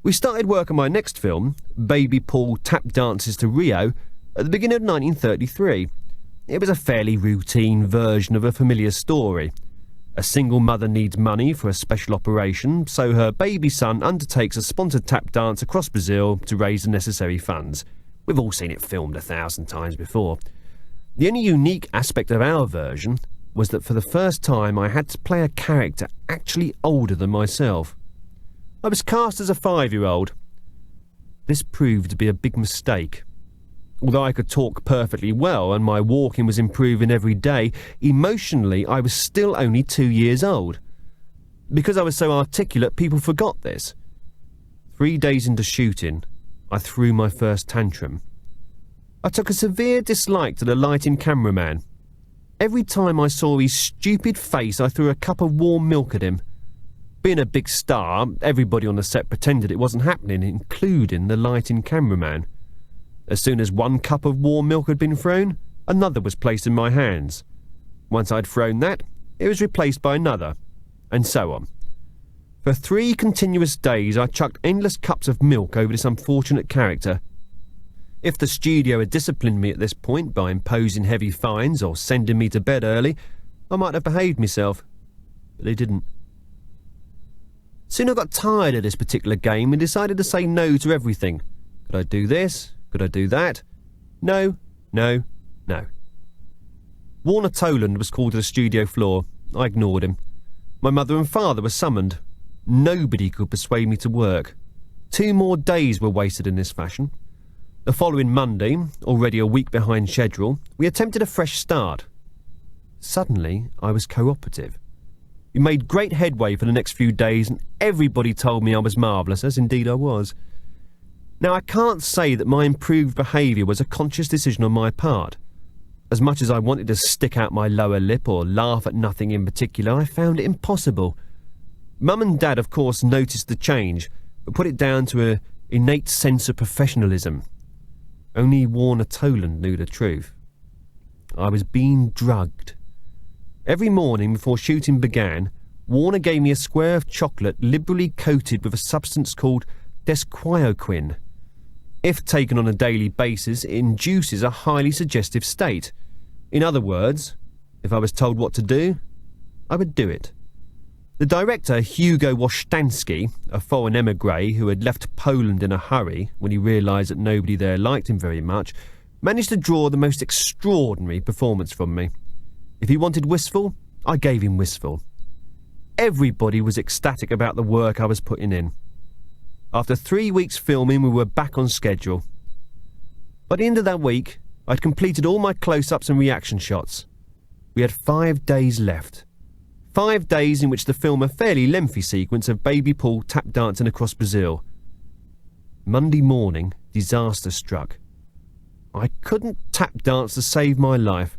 We started work on my next film, Baby Paul Tap Dances to Rio, at the beginning of 1933. It was a fairly routine version of a familiar story. A single mother needs money for a special operation, so her baby son undertakes a sponsored tap dance across Brazil to raise the necessary funds. We've all seen it filmed 1,000 times before. The only unique aspect of our version was that for the first time I had to play a character actually older than myself. I was cast as a 5-year-old. This proved to be a big mistake. Although I could talk perfectly well and my walking was improving every day, emotionally I was still only 2 years old. Because I was so articulate, people forgot this. 3 days into shooting, I threw my first tantrum. I took a severe dislike to the lighting cameraman. Every time I saw his stupid face, I threw a cup of warm milk at him. Being a big star, everybody on the set pretended it wasn't happening, including the lighting cameraman. As soon as one cup of warm milk had been thrown, another was placed in my hands. Once I'd thrown that, it was replaced by another, and so on. For 3 continuous days I chucked endless cups of milk over this unfortunate character. If the studio had disciplined me at this point by imposing heavy fines or sending me to bed early, I might have behaved myself, but they didn't. Soon I got tired of this particular game and decided to say no to everything. Could I do this? Could I do that? No, no, no. Warner Toland was called to the studio floor. I ignored him. My mother and father were summoned. Nobody could persuade me to work. 2 more days were wasted in this fashion. The following Monday, already a week behind schedule, we attempted a fresh start. Suddenly, I was cooperative. We made great headway for the next few days, and everybody told me I was marvellous, as indeed I was. Now, I can't say that my improved behaviour was a conscious decision on my part. As much as I wanted to stick out my lower lip or laugh at nothing in particular, I found it impossible. Mum and Dad, of course, noticed the change, but put it down to an innate sense of professionalism. Only Warner Toland knew the truth. I was being drugged. Every morning before shooting began, Warner gave me a square of chocolate liberally coated with a substance called desquioquin. If taken on a daily basis, it induces a highly suggestive state. In other words, if I was told what to do, I would do it. The director, Hugo Washtansky, a foreign émigré who had left Poland in a hurry when he realised that nobody there liked him very much, managed to draw the most extraordinary performance from me. If he wanted wistful, I gave him wistful. Everybody was ecstatic about the work I was putting in. After 3 weeks filming, we were back on schedule. By the end of that week, I'd completed all my close-ups and reaction shots. We had 5 days left. 5 days in which to film a fairly lengthy sequence of baby Paul tap dancing across Brazil. Monday morning, disaster struck. I couldn't tap dance to save my life.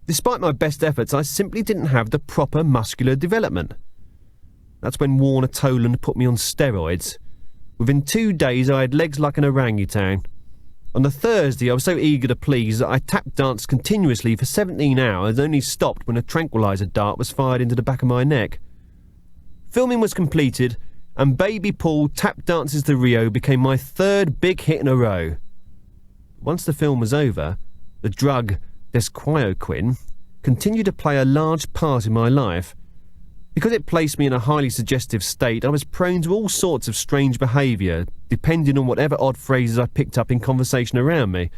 Despite my best efforts, I simply didn't have the proper muscular development. That's when Warner Toland put me on steroids. Within 2 days, I had legs like an orangutan. On the Thursday, I was so eager to please that I tap danced continuously for 17 hours and only stopped when a tranquilizer dart was fired into the back of my neck. Filming was completed, and Baby Paul Tap Dances to Rio became my 3rd big hit in a row. Once the film was over, the drug desquioquin continued to play a large part in my life. Because it placed me in a highly suggestive state, I was prone to all sorts of strange behaviour, depending on whatever odd phrases I picked up in conversation around me.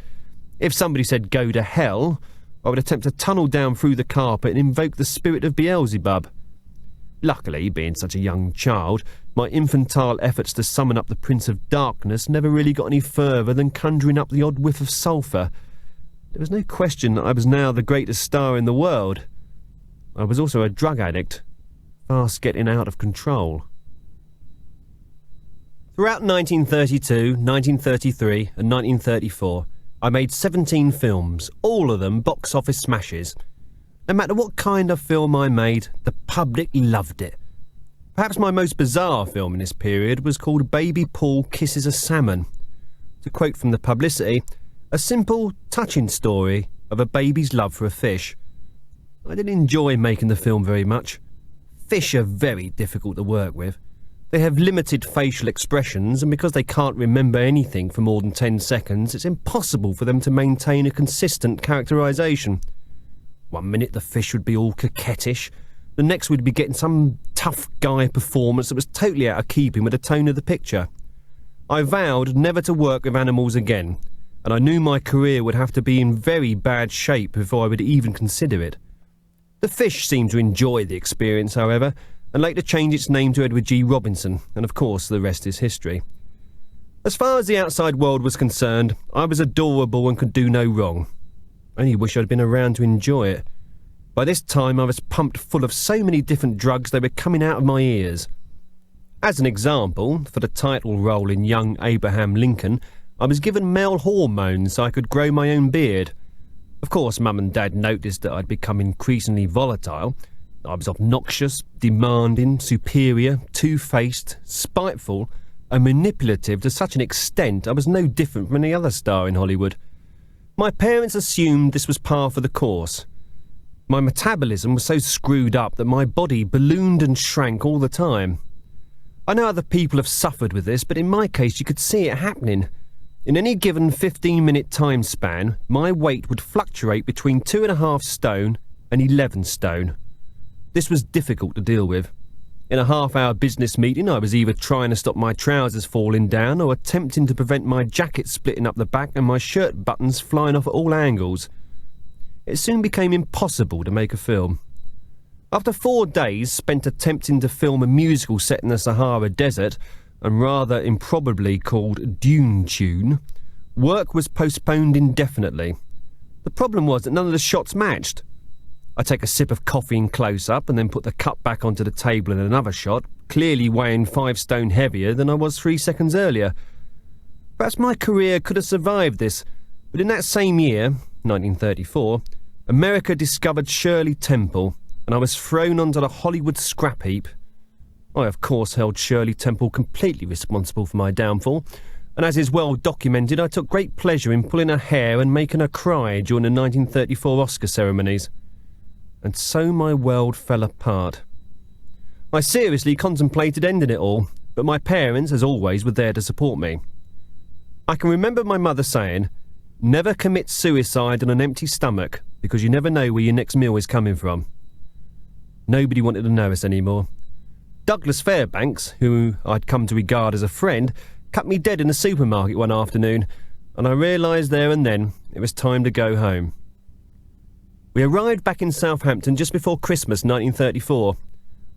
If somebody said "go to hell," I would attempt to tunnel down through the carpet and invoke the spirit of Beelzebub. Luckily, being such a young child, my infantile efforts to summon up the Prince of Darkness never really got any further than conjuring up the odd whiff of sulphur. There was no question that I was now the greatest star in the world. I was also a drug addict, fast getting out of control. Throughout 1932, 1933 and 1934, I made 17 films, all of them box office smashes. No matter what kind of film I made, the public loved it. Perhaps my most bizarre film in this period was called Baby Paul Kisses a Salmon. To quote from the publicity, a simple, touching story of a baby's love for a fish. I didn't enjoy making the film very much. Fish are very difficult to work with. They have limited facial expressions, and because they can't remember anything for more than 10 seconds, it's impossible for them to maintain a consistent characterisation. 1 minute the fish would be all coquettish, the next we'd be getting some tough guy performance that was totally out of keeping with the tone of the picture. I vowed never to work with animals again, and I knew my career would have to be in very bad shape before I would even consider it. The fish seemed to enjoy the experience, however, and later changed its name to Edward G. Robinson, and of course the rest is history. As far as the outside world was concerned, I was adorable and could do no wrong. I only wish I'd been around to enjoy it. By this time I was pumped full of so many different drugs they were coming out of my ears. As an example, for the title role in Young Abraham Lincoln, I was given male hormones so I could grow my own beard. Of course, Mum and Dad noticed that I'd become increasingly volatile. I was obnoxious, demanding, superior, two-faced, spiteful, and manipulative to such an extent I was no different from any other star in Hollywood. My parents assumed this was par for the course. My metabolism was so screwed up that my body ballooned and shrank all the time. I know other people have suffered with this, but in my case you could see it happening. In any given 15-minute time span, my weight would fluctuate between 2.5 stone and 11 stone. This was difficult to deal with. In a half-hour business meeting, I was either trying to stop my trousers falling down or attempting to prevent my jacket splitting up the back and my shirt buttons flying off at all angles. It soon became impossible to make a film. After 4 days spent attempting to film a musical set in the Sahara Desert, and rather improbably called Dune Tune, work was postponed indefinitely. The problem was that none of the shots matched. I take a sip of coffee in close-up and then put the cup back onto the table in another shot, clearly weighing 5 stone heavier than I was 3 seconds earlier. Perhaps my career could have survived this, but in that same year, 1934, America discovered Shirley Temple, and I was thrown onto the Hollywood scrap heap. I, of course, held Shirley Temple completely responsible for my downfall, and as is well documented, I took great pleasure in pulling her hair and making her cry during the 1934 Oscar ceremonies. And so my world fell apart. I seriously contemplated ending it all, but my parents, as always, were there to support me. I can remember my mother saying, "Never commit suicide on an empty stomach, because you never know where your next meal is coming from." Nobody wanted to know us anymore. Douglas Fairbanks, who I'd come to regard as a friend, cut me dead in a supermarket one afternoon, and I realised there and then it was time to go home. We arrived back in Southampton just before Christmas 1934.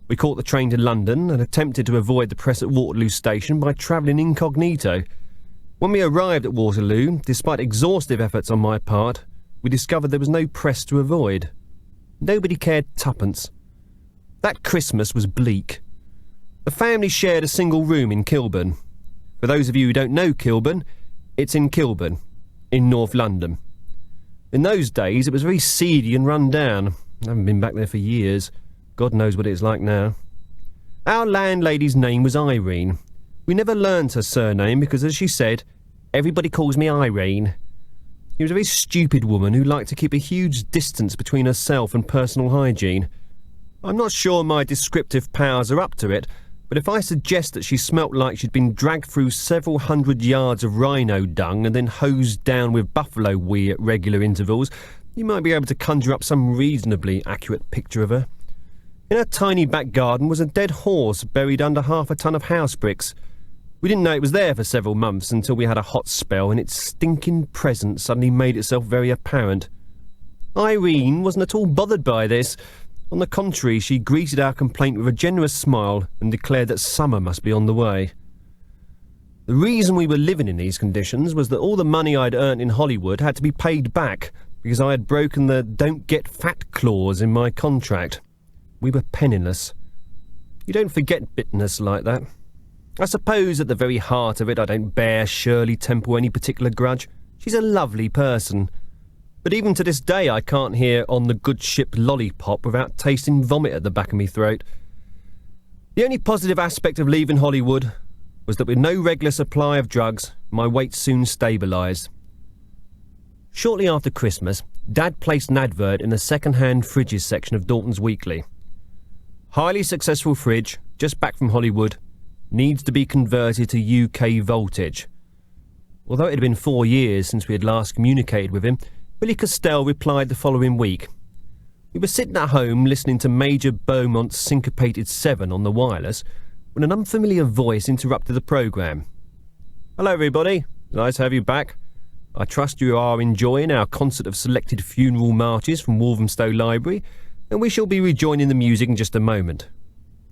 We caught the train to London and attempted to avoid the press at Waterloo Station by travelling incognito. When we arrived at Waterloo, despite exhaustive efforts on my part, we discovered there was no press to avoid. Nobody cared twopence. That Christmas was bleak. The family shared a single room in Kilburn. For those of you who don't know Kilburn, it's in Kilburn, in North London. In those days, it was very seedy and run down. I haven't been back there for years. God knows what it's like now. Our landlady's name was Irene. We never learnt her surname because, as she said, "Everybody calls me Irene." She was a very stupid woman who liked to keep a huge distance between herself and personal hygiene. I'm not sure my descriptive powers are up to it, but if I suggest that she smelt like she'd been dragged through several hundred yards of rhino dung and then hosed down with buffalo wee at regular intervals, you might be able to conjure up some reasonably accurate picture of her. In her tiny back garden was a dead horse buried under 1/2 ton of house bricks. We didn't know it was there for several months until we had a hot spell and its stinking presence suddenly made itself very apparent. Irene wasn't at all bothered by this. On the contrary, she greeted our complaint with a generous smile and declared that summer must be on the way. The reason we were living in these conditions was that all the money I'd earned in Hollywood had to be paid back because I had broken the "don't get fat" clause in my contract. We were penniless. You don't forget bitterness like that. I suppose at the very heart of it I don't bear Shirley Temple any particular grudge. She's a lovely person. But even to this day I can't hear "On the Good Ship" Lollipop without tasting vomit at the back of me throat. The only positive aspect of leaving Hollywood was that with no regular supply of drugs, my weight soon stabilised. Shortly after Christmas, Dad placed an advert in the second-hand fridges section of Dalton's Weekly. "Highly successful fridge, just back from Hollywood, needs to be converted to UK voltage." Although it had been 4 years since we had last communicated with him, Billy Castell replied the following week. We were sitting at home listening to Major Beaumont's Syncopated 7 on the wireless when an unfamiliar voice interrupted the programme. "Hello everybody, nice to have you back. I trust you are enjoying our concert of selected funeral marches from Walthamstow Library, and we shall be rejoining the music in just a moment.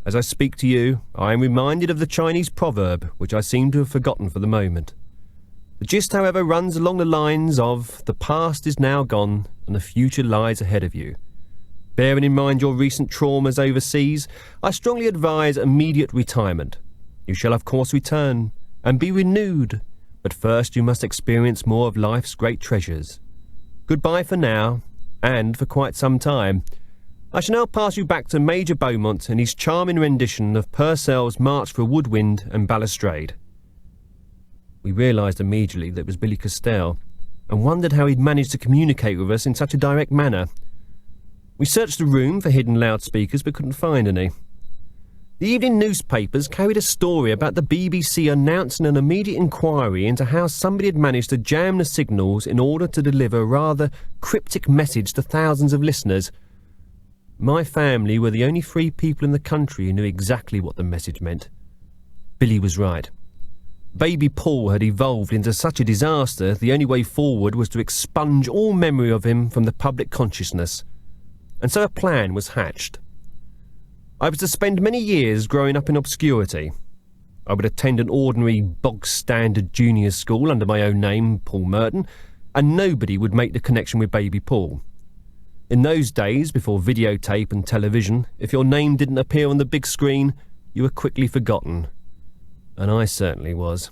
As I speak to you, I am reminded of the Chinese proverb, which I seem to have forgotten for the moment. The gist, however, runs along the lines of the past is now gone and the future lies ahead of you. Bearing in mind your recent traumas overseas, I strongly advise immediate retirement. You shall of course return and be renewed, but first you must experience more of life's great treasures. Goodbye for now, and for quite some time. I shall now pass you back to Major Beaumont and his charming rendition of Purcell's March for Woodwind and Balustrade. We realised immediately that it was Billy Castell, and wondered how he'd managed to communicate with us in such a direct manner. We searched the room for hidden loudspeakers but couldn't find any. The evening newspapers carried a story about the BBC announcing an immediate inquiry into how somebody had managed to jam the signals in order to deliver a rather cryptic message to thousands of listeners. My family were the only 3 people in the country who knew exactly what the message meant. Billy was right. Baby Paul had evolved into such a disaster, the only way forward was to expunge all memory of him from the public consciousness. And so a plan was hatched. I was to spend many years growing up in obscurity. I would attend an ordinary, bog-standard junior school under my own name, Paul Merton, and nobody would make the connection with Baby Paul. In those days, before videotape and television, if your name didn't appear on the big screen, you were quickly forgotten. And I certainly was.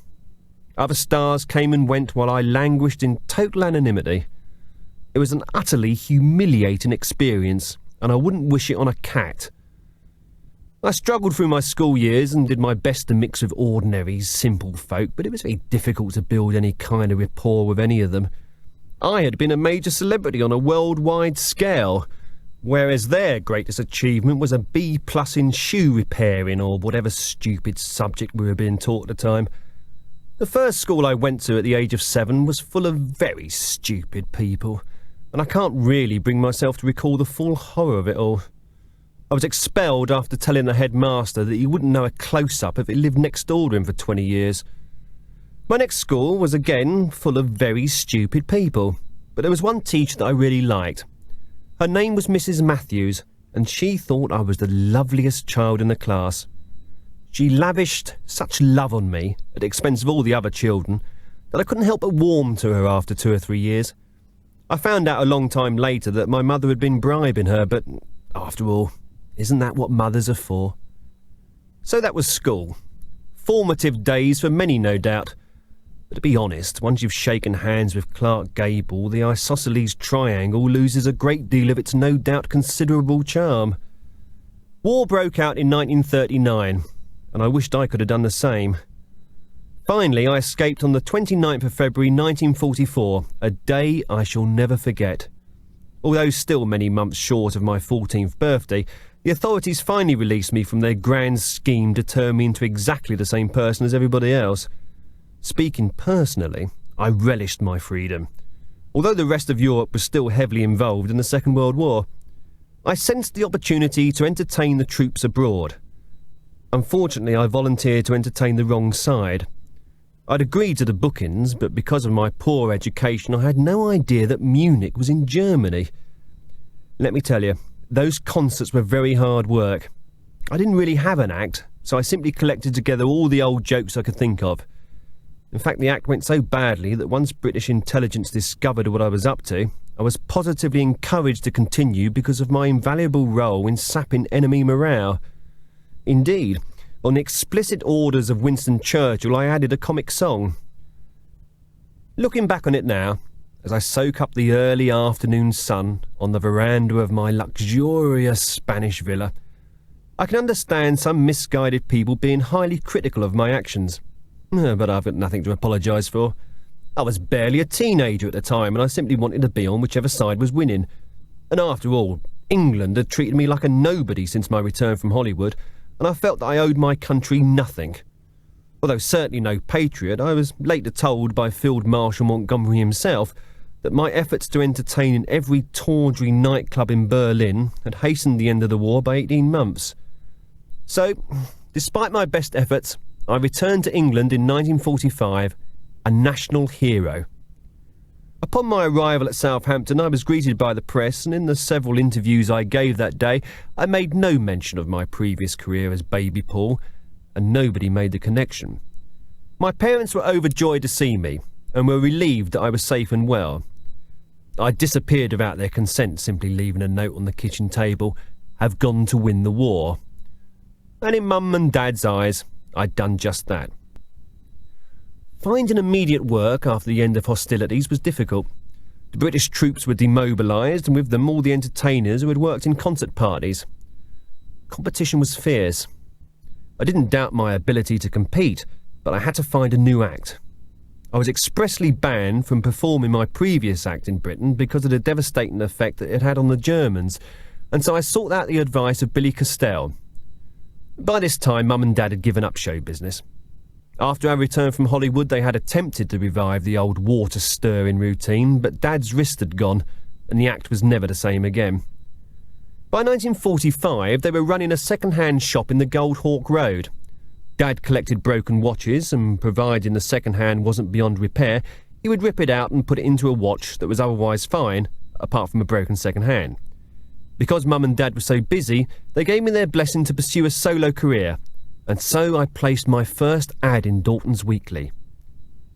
Other stars came and went while I languished in total anonymity. It was an utterly humiliating experience, and I wouldn't wish it on a cat. I struggled through my school years and did my best to mix with ordinary, simple folk, but it was very difficult to build any kind of rapport with any of them. I had been a major celebrity on a worldwide scale, whereas their greatest achievement was a B+ in shoe repairing or whatever stupid subject we were being taught at the time. The first school I went to at the age of 7 was full of very stupid people, and I can't really bring myself to recall the full horror of it all. I was expelled after telling the headmaster that he wouldn't know a close-up if he lived next door to him for 20 years. My next school was again full of very stupid people, but there was one teacher that I really liked. Her name was Mrs. Matthews, and she thought I was the loveliest child in the class. She lavished such love on me, at the expense of all the other children, that I couldn't help but warm to her after 2 or 3 years. I found out a long time later that my mother had been bribing her, but after all, isn't that what mothers are for? So that was school. Formative days for many, no doubt. But to be honest, once you've shaken hands with Clark Gable, the isosceles triangle loses a great deal of its no doubt considerable charm. War broke out in 1939, and I wished I could have done the same. Finally, I escaped on the 29th of February 1944, a day I shall never forget. Although still many months short of my 14th birthday, the authorities finally released me from their grand scheme to turn me into exactly the same person as everybody else. Speaking personally, I relished my freedom. Although the rest of Europe was still heavily involved in the Second World War, I sensed the opportunity to entertain the troops abroad. Unfortunately, I volunteered to entertain the wrong side. I'd agreed to the bookings, but because of my poor education, I had no idea that Munich was in Germany. Let me tell you, those concerts were very hard work. I didn't really have an act, so I simply collected together all the old jokes I could think of. In fact, the act went so badly that once British intelligence discovered what I was up to, I was positively encouraged to continue because of my invaluable role in sapping enemy morale. Indeed, on the explicit orders of Winston Churchill, I added a comic song. Looking back on it now, as I soak up the early afternoon sun on the veranda of my luxurious Spanish villa, I can understand some misguided people being highly critical of my actions. But I've got nothing to apologise for. I was barely a teenager at the time, and I simply wanted to be on whichever side was winning. And after all, England had treated me like a nobody since my return from Hollywood, and I felt that I owed my country nothing. Although certainly no patriot, I was later told by Field Marshal Montgomery himself that my efforts to entertain in every tawdry nightclub in Berlin had hastened the end of the war by 18 months. So, despite my best efforts, I returned to England in 1945, a national hero. Upon my arrival at Southampton, I was greeted by the press, and in the several interviews I gave that day, I made no mention of my previous career as Baby Paul, and nobody made the connection. My parents were overjoyed to see me, and were relieved that I was safe and well. I disappeared without their consent, simply leaving a note on the kitchen table, "Have gone to win the war." And in Mum and Dad's eyes, I'd done just that. Finding immediate work after the end of hostilities was difficult. The British troops were demobilised, and with them all the entertainers who had worked in concert parties. Competition was fierce. I didn't doubt my ability to compete, but I had to find a new act. I was expressly banned from performing my previous act in Britain because of the devastating effect that it had on the Germans, and so I sought out the advice of Billy Castell. By this time, Mum and Dad had given up show business. After our return from Hollywood, they had attempted to revive the old water-stirring routine, but Dad's wrist had gone, and the act was never the same again. By 1945, they were running a second-hand shop in the Gold Hawk Road. Dad collected broken watches, and providing the second-hand wasn't beyond repair, he would rip it out and put it into a watch that was otherwise fine, apart from a broken second-hand. Because Mum and Dad were so busy, they gave me their blessing to pursue a solo career, and so I placed my first ad in Dalton's Weekly.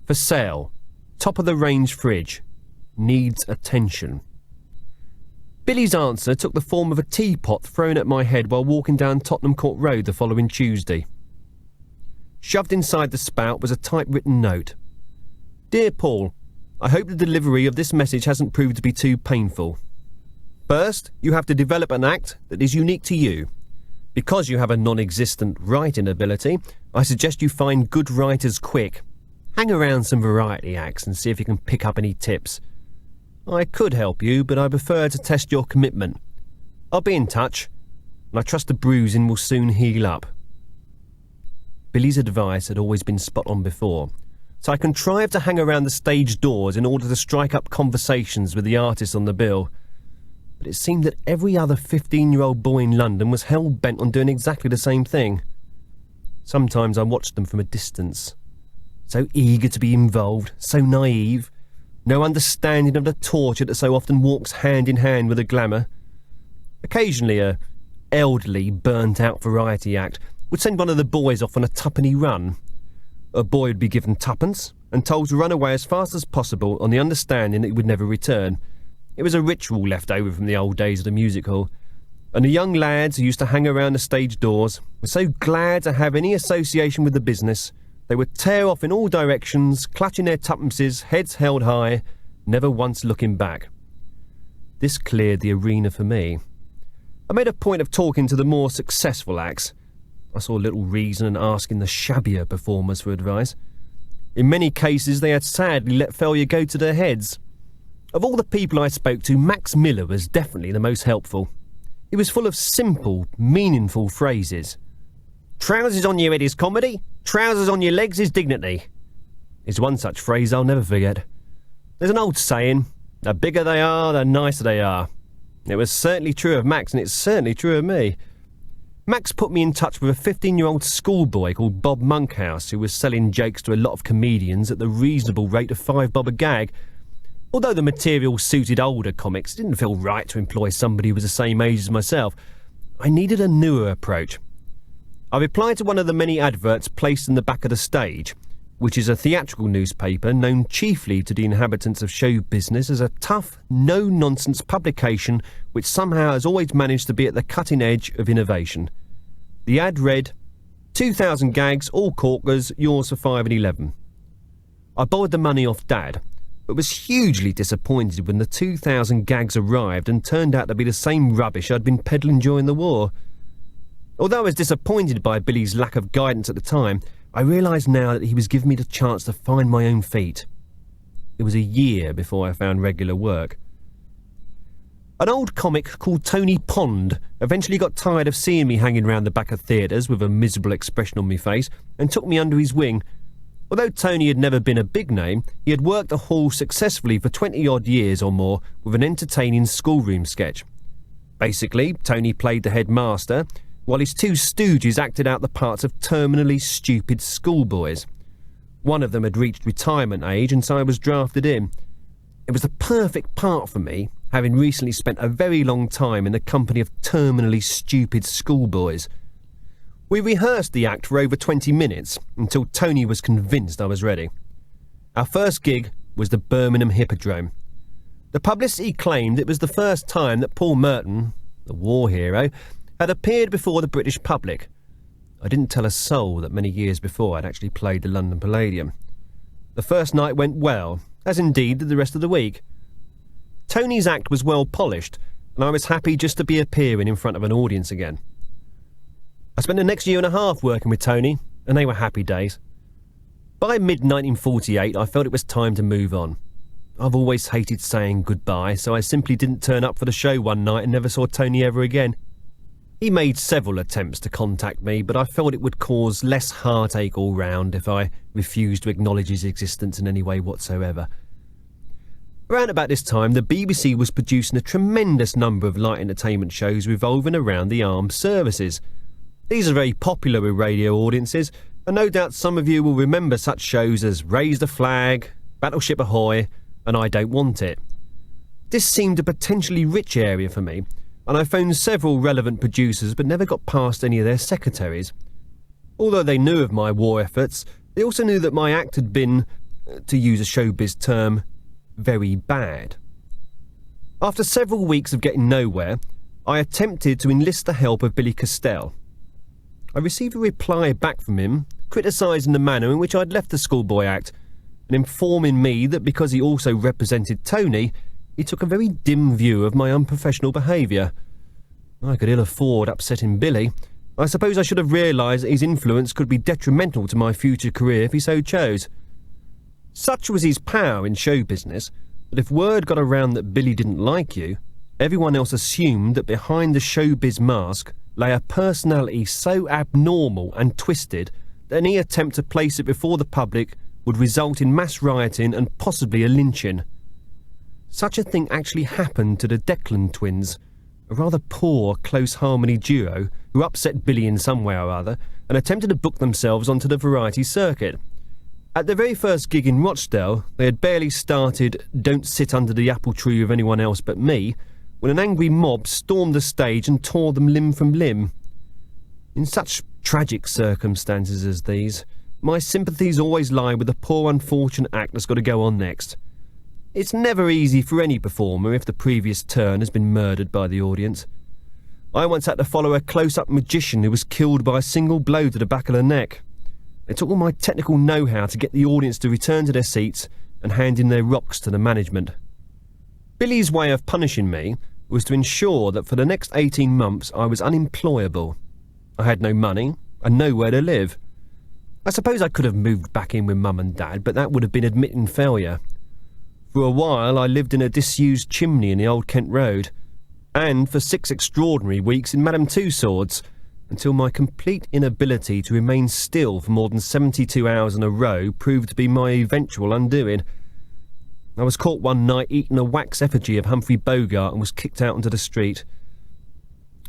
For sale, top-of-the-range fridge, needs attention. Billy's answer took the form of a teapot thrown at my head while walking down Tottenham Court Road the following Tuesday. Shoved inside the spout was a typewritten note. Dear Paul, I hope the delivery of this message hasn't proved to be too painful. First, you have to develop an act that is unique to you. Because you have a non-existent writing ability, I suggest you find good writers quick. Hang around some variety acts and see if you can pick up any tips. I could help you, but I prefer to test your commitment. I'll be in touch, and I trust the bruising will soon heal up. Billy's advice had always been spot on before, so I contrived to hang around the stage doors in order to strike up conversations with the artists on the bill. But it seemed that every other 15-year-old boy in London was hell-bent on doing exactly the same thing. Sometimes I watched them from a distance. So eager to be involved, so naive, no understanding of the torture that so often walks hand in hand with the glamour. Occasionally a elderly, burnt-out variety act would send one of the boys off on a tuppenny run. A boy would be given tuppence and told to run away as fast as possible on the understanding that he would never return. It was a ritual left over from the old days of the music hall, and the young lads who used to hang around the stage doors were so glad to have any association with the business, they would tear off in all directions, clutching their tuppences, heads held high, never once looking back. This cleared the arena for me. I made a point of talking to the more successful acts. I saw little reason in asking the shabbier performers for advice. In many cases, they had sadly let failure go to their heads. Of all the people I spoke to, Max Miller was definitely the most helpful. He was full of simple, meaningful phrases. Trousers on your head is comedy, trousers on your legs is dignity. It's one such phrase I'll never forget. There's an old saying, the bigger they are, the nicer they are. It was certainly true of Max, and it's certainly true of me. Max put me in touch with a 15-year-old schoolboy called Bob Monkhouse, who was selling jokes to a lot of comedians at the reasonable rate of £5 a gag. Although the material suited older comics, it didn't feel right to employ somebody who was the same age as myself. I needed a newer approach. I replied to one of the many adverts placed in the back of the stage, which is a theatrical newspaper known chiefly to the inhabitants of show business as a tough, no-nonsense publication which somehow has always managed to be at the cutting edge of innovation. The ad read, 2,000 gags, all corkers, yours for 5.11. I borrowed the money off Dad, but was hugely disappointed when the 2,000 gags arrived and turned out to be the same rubbish I'd been peddling during the war. Although I was disappointed by Billy's lack of guidance at the time, I realised now that he was giving me the chance to find my own feet. It was a year before I found regular work. An old comic called Tony Pond eventually got tired of seeing me hanging round the back of theatres with a miserable expression on my face and took me under his wing. Although Tony had never been a big name, he had worked the hall successfully for 20-odd years or more with an entertaining schoolroom sketch. Basically, Tony played the headmaster, while his two stooges acted out the parts of terminally stupid schoolboys. One of them had reached retirement age, and so I was drafted in. It was the perfect part for me, having recently spent a very long time in the company of terminally stupid schoolboys. We rehearsed the act for over 20 minutes until Tony was convinced I was ready. Our first gig was the Birmingham Hippodrome. The publicity claimed it was the first time that Paul Merton, the war hero, had appeared before the British public. I didn't tell a soul that many years before I'd actually played the London Palladium. The first night went well, as indeed did the rest of the week. Tony's act was well polished, and I was happy just to be appearing in front of an audience again. I spent the next year and a half working with Tony, and they were happy days. By mid-1948, I felt it was time to move on. I've always hated saying goodbye, so I simply didn't turn up for the show one night and never saw Tony ever again. He made several attempts to contact me, but I felt it would cause less heartache all round if I refused to acknowledge his existence in any way whatsoever. Around about this time, the BBC was producing a tremendous number of light entertainment shows revolving around the armed services. These are very popular with radio audiences, and no doubt some of you will remember such shows as Raise the Flag, Battleship Ahoy, and I Don't Want It. This seemed a potentially rich area for me, and I phoned several relevant producers but never got past any of their secretaries. Although they knew of my war efforts, they also knew that my act had been, to use a showbiz term, very bad. After several weeks of getting nowhere, I attempted to enlist the help of Billy Castell. I received a reply back from him, criticising the manner in which I'd left the schoolboy act, and informing me that because he also represented Tony, he took a very dim view of my unprofessional behaviour. I could ill afford upsetting Billy. I suppose I should have realised that his influence could be detrimental to my future career if he so chose. Such was his power in show business that if word got around that Billy didn't like you, everyone else assumed that behind the showbiz mask lay a personality so abnormal and twisted that any attempt to place it before the public would result in mass rioting and possibly a lynching. Such a thing actually happened to the Declan twins, a rather poor close harmony duo who upset Billy in some way or other and attempted to book themselves onto the variety circuit. At their very first gig in Rochdale, they had barely started Don't Sit Under the Apple Tree with Anyone Else But Me when an angry mob stormed the stage and tore them limb from limb. In such tragic circumstances as these, my sympathies always lie with the poor unfortunate act that's got to go on next. It's never easy for any performer if the previous turn has been murdered by the audience. I once had to follow a close-up magician who was killed by a single blow to the back of the neck. It took all my technical know-how to get the audience to return to their seats and hand in their rocks to the management. Billy's way of punishing me was to ensure that for the next 18 months I was unemployable. I had no money and nowhere to live. I suppose I could have moved back in with Mum and Dad, but that would have been admitting failure. For a while I lived in a disused chimney in the Old Kent Road, and for 6 extraordinary weeks in Madame Tussauds, until my complete inability to remain still for more than 72 hours in a row proved to be my eventual undoing. I was caught one night eating a wax effigy of Humphrey Bogart and was kicked out onto the street.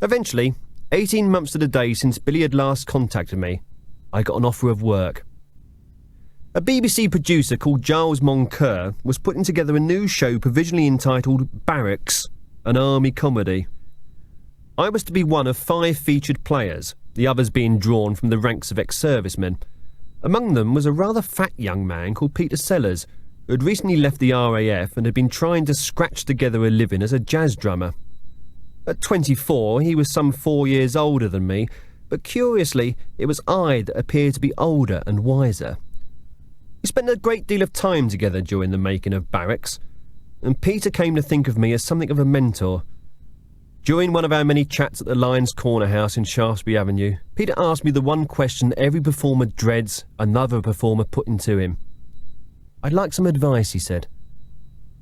Eventually, 18 months to the day since Billy had last contacted me, I got an offer of work. A BBC producer called Giles Moncur was putting together a new show provisionally entitled Barracks, an army comedy. I was to be one of 5 featured players, the others being drawn from the ranks of ex-servicemen. Among them was a rather fat young man called Peter Sellers, who had recently left the RAF and had been trying to scratch together a living as a jazz drummer. At 24, he was some 4 years older than me, but curiously, it was I that appeared to be older and wiser. We spent a great deal of time together during the making of Barracks, and Peter came to think of me as something of a mentor. During one of our many chats at the Lions Corner House in Shaftesbury Avenue, Peter asked me the one question every performer dreads another performer putting to him. "I'd like some advice," he said.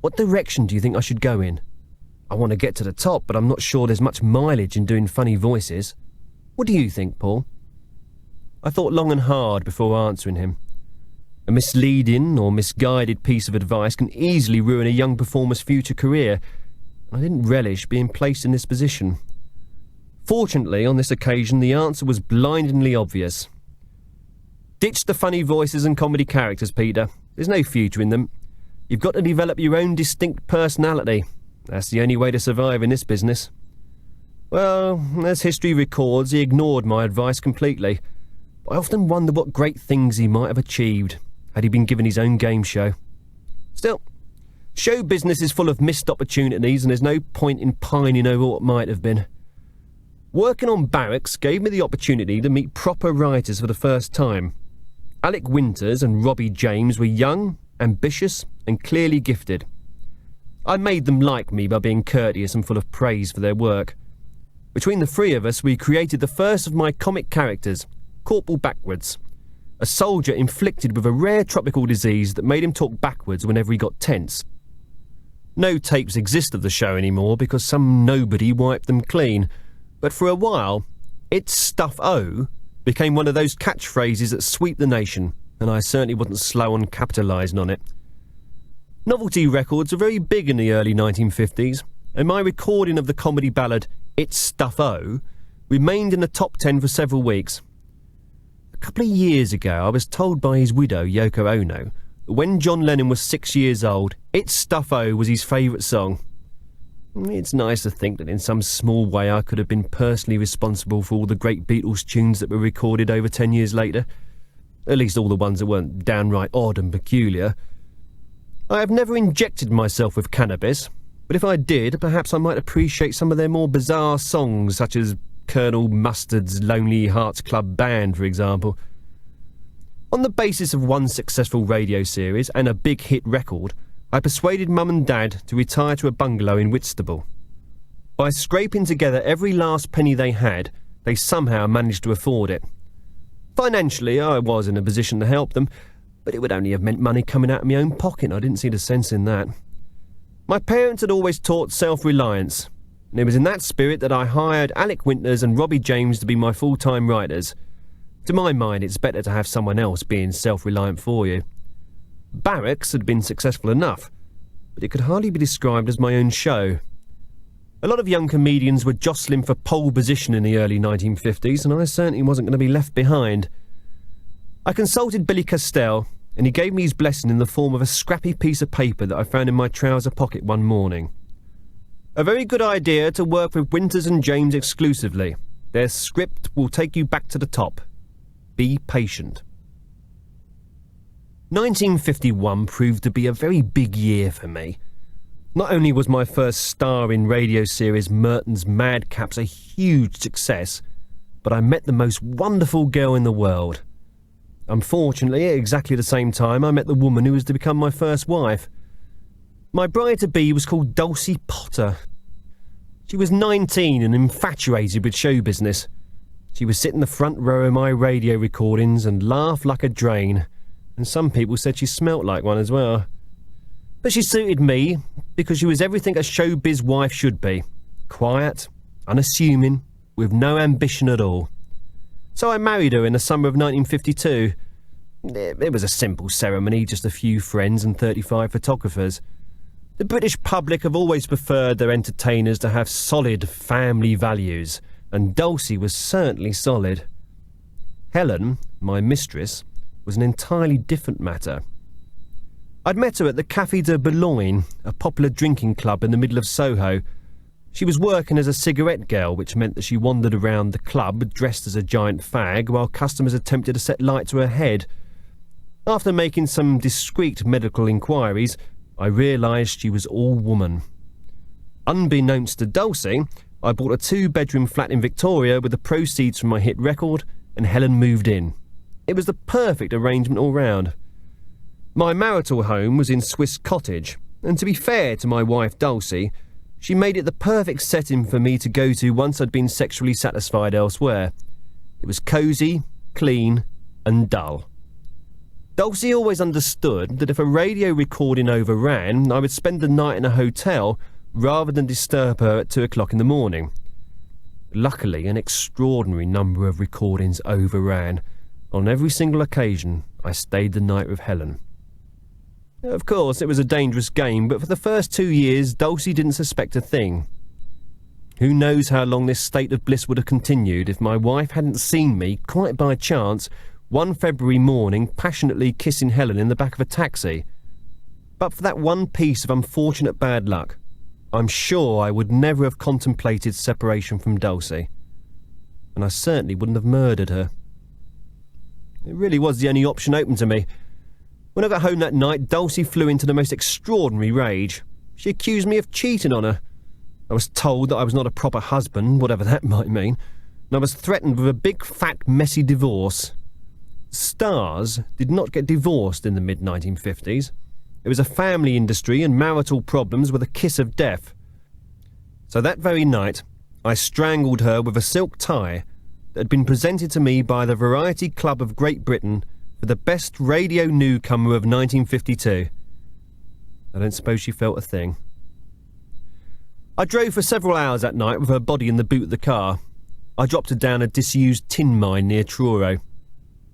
"What direction do you think I should go in? I want to get to the top, but I'm not sure there's much mileage in doing funny voices. What do you think, Paul?" I thought long and hard before answering him. A misleading or misguided piece of advice can easily ruin a young performer's future career, and I didn't relish being placed in this position. Fortunately, on this occasion, the answer was blindingly obvious. "Ditch the funny voices and comedy characters, Peter. There's no future in them. You've got to develop your own distinct personality. That's the only way to survive in this business." Well, as history records, he ignored my advice completely. I often wonder what great things he might have achieved had he been given his own game show. Still, show business is full of missed opportunities and there's no point in pining over what might have been. Working on Barracks gave me the opportunity to meet proper writers for the first time. Alec Winters and Robbie James were young, ambitious and clearly gifted. I made them like me by being courteous and full of praise for their work. Between the three of us, we created the first of my comic characters, Corporal Backwards, a soldier inflicted with a rare tropical disease that made him talk backwards whenever he got tense. No tapes exist of the show anymore because some nobody wiped them clean, but for a while, "It's Stuff O" became one of those catchphrases that sweep the nation, and I certainly wasn't slow on capitalising on it. Novelty records were very big in the early 1950s, and my recording of the comedy ballad "It's Stuff O" remained in the top 10 for several weeks. A couple of years ago, I was told by his widow, Yoko Ono, that when John Lennon was 6 years old, "It's Stuff O" was his favourite song. It's nice to think that in some small way I could have been personally responsible for all the great Beatles tunes that were recorded over 10 years later. At least all the ones that weren't downright odd and peculiar. I have never injected myself with cannabis, but if I did, perhaps I might appreciate some of their more bizarre songs, such as Colonel Mustard's Lonely Hearts Club Band, for example. On the basis of one successful radio series and a big hit record, I persuaded Mum and Dad to retire to a bungalow in Whitstable. By scraping together every last penny they had, they somehow managed to afford it. Financially, I was in a position to help them, but it would only have meant money coming out of my own pocket. I didn't see the sense in that. My parents had always taught self-reliance, and it was in that spirit that I hired Alec Winters and Robbie James to be my full-time writers. To my mind, it's better to have someone else being self-reliant for you. Barracks had been successful enough, but it could hardly be described as my own show. A lot of young comedians were jostling for pole position in the early 1950s, and I certainly wasn't going to be left behind. I consulted Billy Castell, and he gave me his blessing in the form of a scrappy piece of paper that I found in my trouser pocket one morning. "A very good idea to work with Winters and James exclusively. Their script will take you back to the top. Be patient." 1951 proved to be a very big year for me. Not only was my first star in radio series Merton's Madcaps a huge success, but I met the most wonderful girl in the world. Unfortunately, at exactly the same time, I met the woman who was to become my first wife. My bride-to-be was called Dulcie Potter. She was 19 and infatuated with show business. She would sit in the front row of my radio recordings and laugh like a drain, and some people said she smelt like one as well. But she suited me because she was everything a showbiz wife should be. Quiet, unassuming, with no ambition at all. So I married her in the summer of 1952. It was a simple ceremony, just a few friends and 35 photographers. The British public have always preferred their entertainers to have solid family values, and Dulcie was certainly solid. Helen, my mistress, was an entirely different matter. I'd met her at the Café de Boulogne, a popular drinking club in the middle of Soho. She was working as a cigarette girl, which meant that she wandered around the club dressed as a giant fag while customers attempted to set light to her head. After making some discreet medical inquiries, I realised she was all woman. Unbeknownst to Dulcie, I bought a 2-bedroom flat in Victoria with the proceeds from my hit record, and Helen moved in. It was the perfect arrangement all round. My marital home was in Swiss Cottage, and to be fair to my wife Dulcie, she made it the perfect setting for me to go to once I'd been sexually satisfied elsewhere. It was cosy, clean, and dull. Dulcie always understood that if a radio recording overran, I would spend the night in a hotel rather than disturb her at 2 o'clock in the morning. Luckily, an extraordinary number of recordings overran. On every single occasion, I stayed the night with Helen. Of course, it was a dangerous game, but for the first 2 years, Dulcie didn't suspect a thing. Who knows how long this state of bliss would have continued if my wife hadn't seen me, quite by chance, one February morning passionately kissing Helen in the back of a taxi. But for that one piece of unfortunate bad luck, I'm sure I would never have contemplated separation from Dulcie. And I certainly wouldn't have murdered her. It really was the only option open to me. When I got home that night, Dulcie flew into the most extraordinary rage. She accused me of cheating on her. I was told that I was not a proper husband, whatever that might mean, and I was threatened with a big, fat, messy divorce. Stars did not get divorced in the mid-1950s. It was a family industry and marital problems were the kiss of death. So that very night, I strangled her with a silk tie that had been presented to me by the Variety Club of Great Britain for the best radio newcomer of 1952. I don't suppose she felt a thing. I drove for several hours that night with her body in the boot of the car. I dropped her down a disused tin mine near Truro.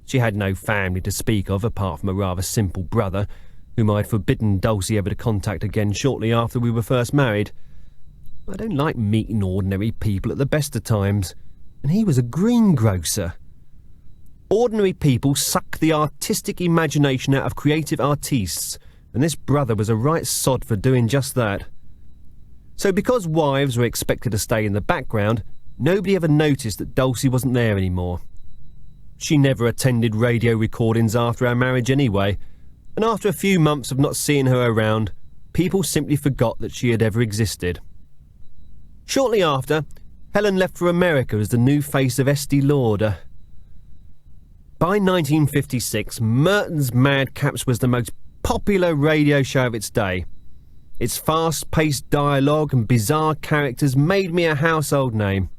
She had no family to speak of apart from a rather simple brother, whom I had forbidden Dulcie ever to contact again shortly after we were first married. I don't like meeting ordinary people at the best of times, and he was a greengrocer. Ordinary people suck the artistic imagination out of creative artistes, and this brother was a right sod for doing just that. So because wives were expected to stay in the background, nobody ever noticed that Dulcie wasn't there anymore. She never attended radio recordings after our marriage anyway, and after a few months of not seeing her around, people simply forgot that she had ever existed. Shortly after, Helen left for America as the new face of Estee Lauder. By 1956, Merton's Madcaps was the most popular radio show of its day. Its fast-paced dialogue and bizarre characters made me a household name.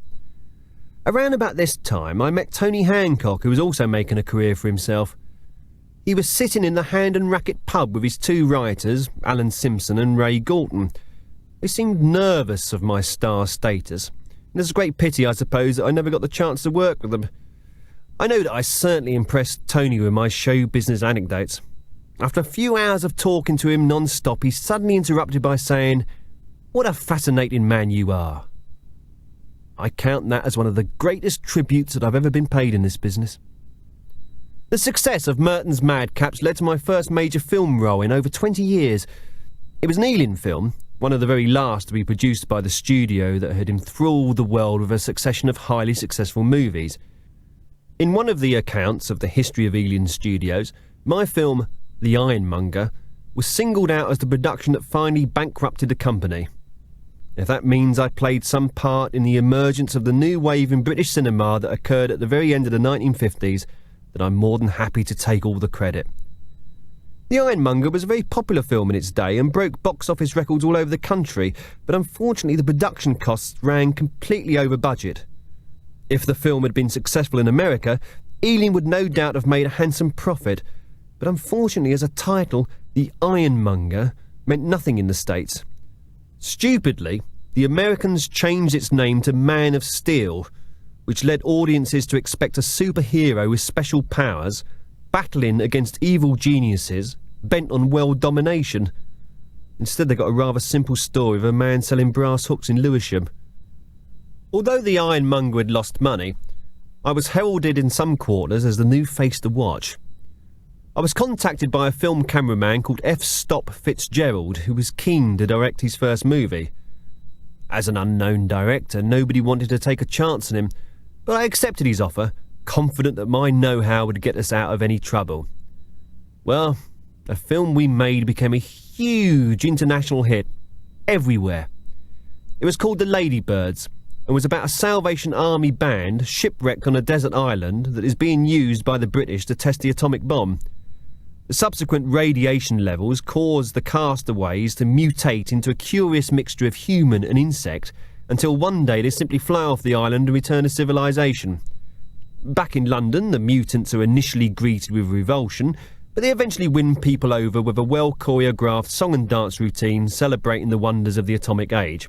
Around about this time, I met Tony Hancock, who was also making a career for himself. He was sitting in the Hand and Racket pub with his two writers, Alan Simpson and Ray Galton. They seemed nervous of my star status, and it's a great pity, I suppose, that I never got the chance to work with them. I know that I certainly impressed Tony with my show business anecdotes. After a few hours of talking to him non-stop, he suddenly interrupted by saying, "What a fascinating man you are." I count that as one of the greatest tributes that I've ever been paid in this business. The success of Merton's Madcaps led to my first major film role in over 20 years. It was an Ealing film, one of the very last to be produced by the studio that had enthralled the world with a succession of highly successful movies. In one of the accounts of the history of Ealing Studios, my film, The Ironmonger, was singled out as the production that finally bankrupted the company. If that means I played some part in the emergence of the new wave in British cinema that occurred at the very end of the 1950s, then I'm more than happy to take all the credit. The Ironmonger was a very popular film in its day and broke box office records all over the country, but unfortunately the production costs ran completely over budget. If the film had been successful in America, Ealing would no doubt have made a handsome profit, but unfortunately as a title, The Ironmonger meant nothing in the States. Stupidly, the Americans changed its name to Man of Steel, which led audiences to expect a superhero with special powers, battling against evil geniuses, bent on world domination. Instead they got a rather simple story of a man selling brass hooks in Lewisham. Although The Ironmonger had lost money, I was heralded in some quarters as the new face to watch. I was contacted by a film cameraman called F. Stop Fitzgerald, who was keen to direct his first movie. As an unknown director, nobody wanted to take a chance on him, but I accepted his offer, confident that my know-how would get us out of any trouble. Well, the film we made became a huge international hit, everywhere. It was called The Ladybirds, and was about a Salvation Army band shipwrecked on a desert island that is being used by the British to test the atomic bomb. The subsequent radiation levels caused the castaways to mutate into a curious mixture of human and insect until one day they simply fly off the island and return to civilization. Back in London, the mutants are initially greeted with revulsion, but they eventually win people over with a well-choreographed song and dance routine celebrating the wonders of the atomic age.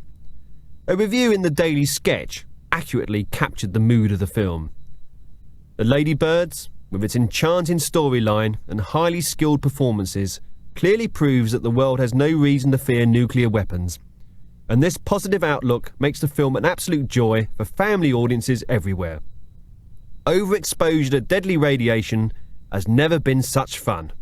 A review in the Daily Sketch accurately captured the mood of the film. The Ladybirds, with its enchanting storyline and highly skilled performances, clearly proves that the world has no reason to fear nuclear weapons. And this positive outlook makes the film an absolute joy for family audiences everywhere. Overexposure to deadly radiation has never been such fun.